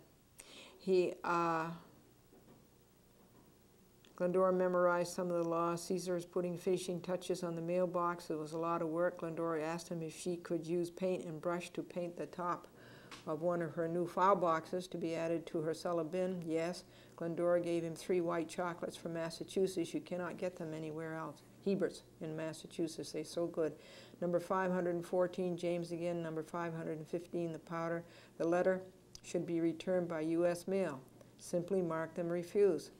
Glendora memorized some of the laws. Caesar is putting finishing touches on the mailbox. It was a lot of work. Glendora asked him if she could use paint and brush to paint the top of one of her new file boxes to be added to her cellar bin. Yes. Glendora gave him 3 white chocolates from Massachusetts. You cannot get them anywhere else. Hebert's in Massachusetts. They're so good. Number 514, James again. Number 515, the powder. The letter should be returned by U.S. mail. Simply mark them refuse.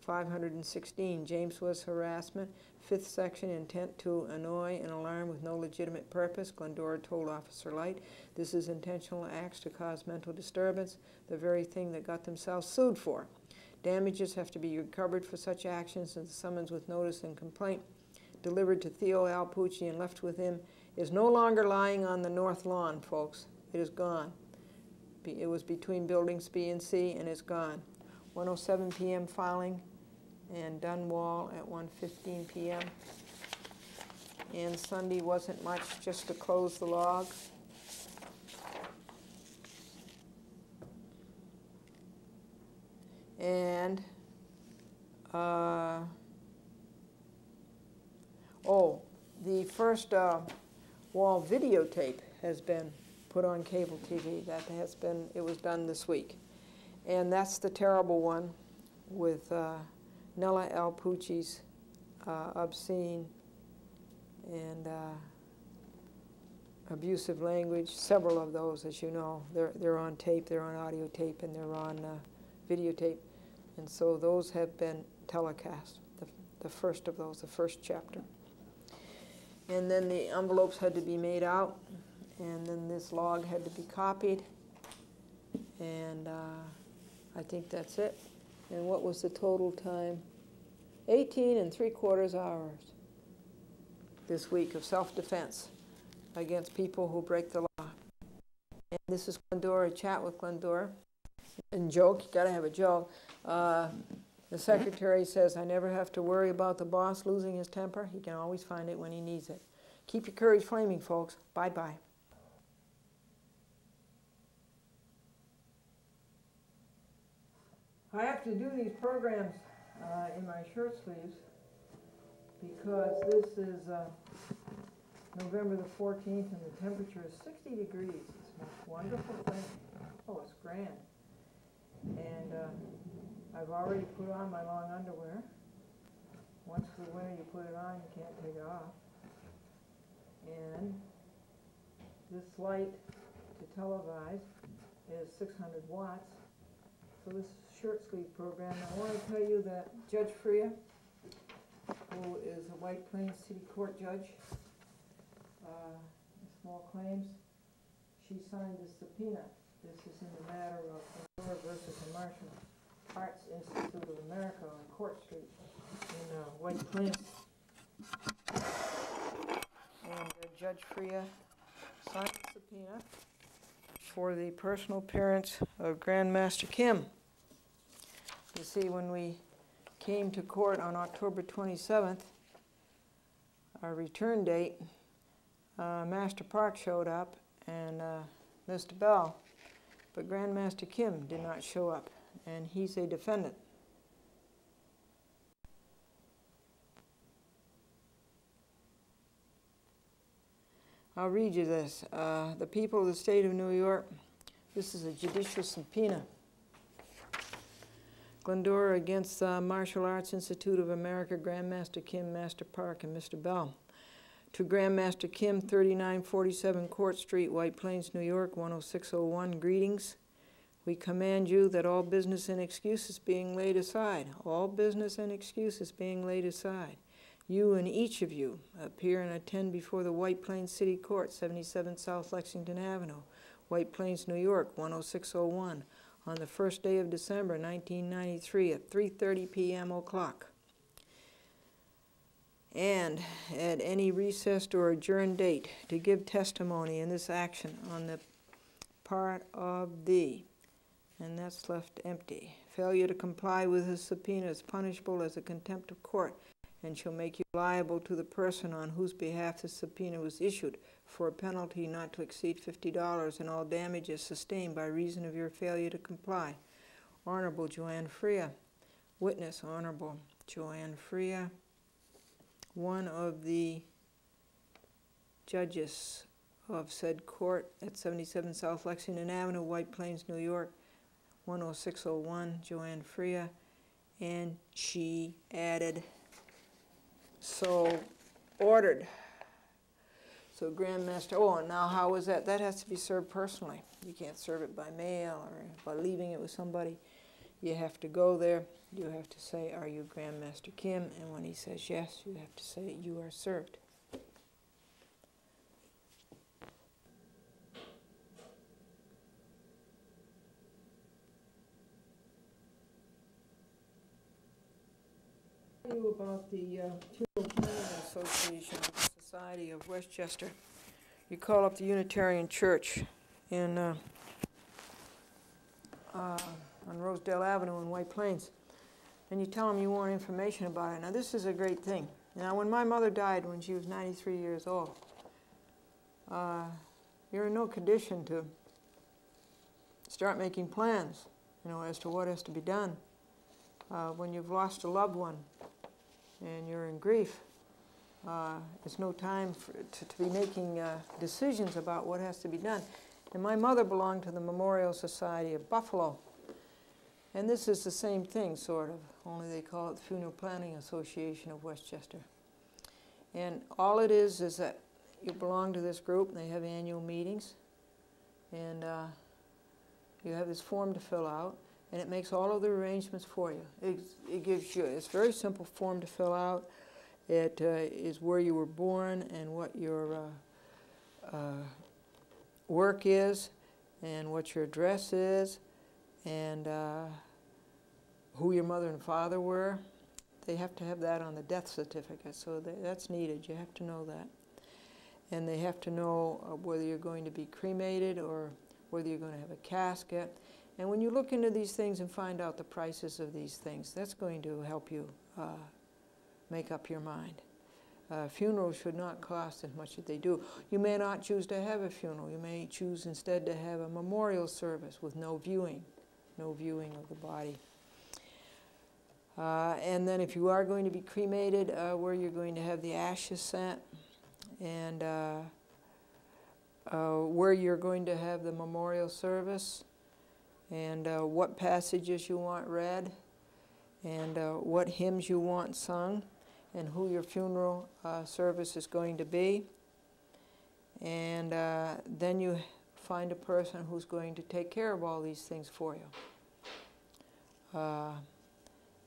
516, James was harassment. 5th section, intent to annoy and alarm with no legitimate purpose. Glendora told Officer Light, this is intentional acts to cause mental disturbance, the very thing that got themselves sued for. Damages have to be recovered for such actions, and the summons with notice and complaint delivered to Theo Alpucci and left with him is no longer lying on the north lawn, folks. It is gone. It was between buildings B and C, and it's gone. 1:07 p.m. filing, and Dunwall at 1:15 p.m. And Sunday wasn't much, just to close the log. And the first wall videotape has been put on cable TV. It was done this week. And that's the terrible one with Nella Alpucci's obscene and abusive language. Several of those, as you know, they're on tape, they're on audio tape, and they're on videotape. And so those have been telecast, the first of those, the first chapter. And then the envelopes had to be made out, and then this log had to be copied, and I think that's it. And what was the total time? 18 3/4 hours this week of self-defense against people who break the law. And this is Glendora, chat with Glendora. And joke, you gotta have a joke. The secretary says, I never have to worry about the boss losing his temper. He can always find it when he needs it. Keep your courage flaming, folks. Bye-bye. I have to do these programs in my shirt sleeves because this is November the 14th and the temperature is 60 degrees. It's the most wonderful thing. Oh, it's grand. And I've already put on my long underwear. Once for the winter you put it on, you can't take it off. And this light to televise is 600 watts. So this shirt sleeve program. I want to tell you that Judge Freya, who is a White Plains City Court judge, small claims, she signed a subpoena. This is in the matter of Glendora versus the Martial Arts Institute of America on Court Street in White Plains. And Judge Freya signed the subpoena for the personal appearance of Grandmaster Kim. You see, when we came to court on October 27th, our return date, Master Park showed up and Mr. Bell, but Grandmaster Kim did not show up, and he's a defendant. I'll read you this. The people of the state of New York, this is a judicial subpoena. Glendora against the Martial Arts Institute of America, Grandmaster Kim, Master Park, and Mr. Bell. To Grandmaster Kim, 3947 Court Street, White Plains, New York, 10601, greetings. We command you that all business and excuses being laid aside, all business and excuses being laid aside, you and each of you appear and attend before the White Plains City Court, 77 South Lexington Avenue, White Plains, New York, 10601, on the first day of December, 1993 at 3:30 p.m. o'clock. And at any recessed or adjourned date to give testimony in this action on the part of the, and that's left empty, Failure to comply with his subpoena is punishable as a contempt of court and shall make you liable to the person on whose behalf the subpoena was issued for a penalty not to exceed $50 and all damages sustained by reason of your failure to comply. Honorable Joanne Freya. Witness, Honorable Joanne Freya, one of the judges of said court at 77 South Lexington Avenue, White Plains, New York, 10601, Joanne Freya, and she added, so ordered. So Grandmaster, oh, and now how is that? That has to be served personally. You can't serve it by mail or by leaving it with somebody. You have to go there. You have to say, are you Grandmaster Kim? And when he says yes, you have to say, you are served. Tell you about the Funeral Planning Association of the Society of Westchester. You call up the Unitarian Church in on Rosedale Avenue in White Plains, and you tell them you want information about it. Now this is a great thing. Now when my mother died when she was 93 years old, you're in no condition to start making plans, you know, as to what has to be done. When you've lost a loved one and you're in grief, it's no time to be making decisions about what has to be done. And my mother belonged to the Memorial Society of Buffalo. And this is the same thing, sort of, only they call it the Funeral Planning Association of Westchester. And all it is that you belong to this group, and they have annual meetings, and you have this form to fill out, and it makes all of the arrangements for you. It gives you, it's a very simple form to fill out. It is where you were born and what your work is and what your address is and who your mother and father were. They have to have that on the death certificate, so that's needed. You have to know that. And they have to know whether you're going to be cremated or whether you're going to have a casket. And when you look into these things and find out the prices of these things, that's going to help you make up your mind. Funerals should not cost as much as they do. You may not choose to have a funeral. You may choose instead to have a memorial service with no viewing of the body. And then if you are going to be cremated, where you're going to have the ashes sent, and where you're going to have the memorial service, and what passages you want read, and what hymns you want sung, and who your funeral service is going to be. And then you find a person who's going to take care of all these things for you.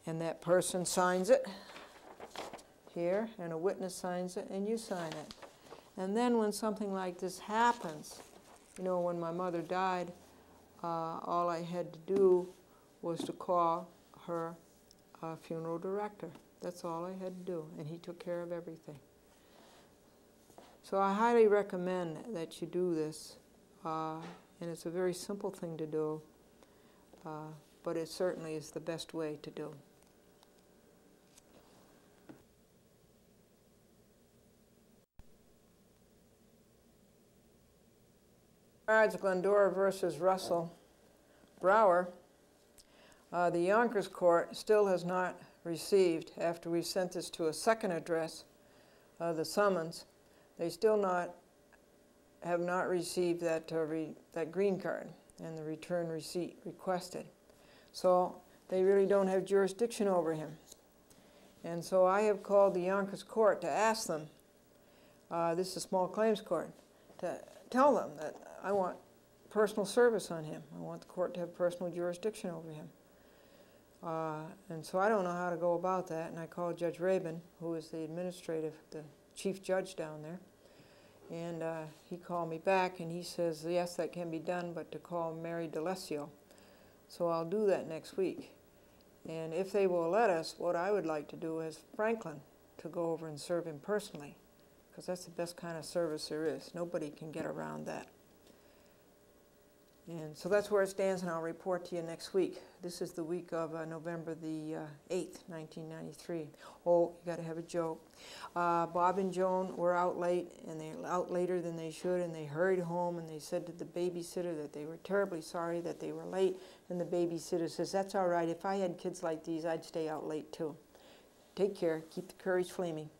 And that person signs it here, and a witness signs it, and you sign it. And then when something like this happens, you know, when my mother died, all I had to do was to call her funeral director. That's all I had to do, and he took care of everything. So I highly recommend that you do this, and it's a very simple thing to do, but it certainly is the best way to do. All right, it's Glendora versus Russell Brower. The Yonkers Court still has not received, after we've sent this to a second address, the summons, they still have not received that green card and the return receipt requested. So they really don't have jurisdiction over him. And so I have called the Yonkers Court to ask them, this is a small claims court, to tell them that I want personal service on him. I want the court to have personal jurisdiction over him. And so I don't know how to go about that, and I called Judge Rabin, who is the chief judge down there, and he called me back, and he says, yes, that can be done, but to call Mary DeLessio. So I'll do that next week. And if they will let us, what I would like to do is Franklin to go over and serve him personally, because that's the best kind of service there is. Nobody can get around that. And so that's where it stands, and I'll report to you next week. This is the week of November the 8th, 1993. Oh, you got to have a joke. Bob and Joan were out late, and they were out later than they should, and they hurried home, and they said to the babysitter that they were terribly sorry that they were late, and the babysitter says, "That's all right. If I had kids like these, I'd stay out late too." Take care. Keep the courage flaming.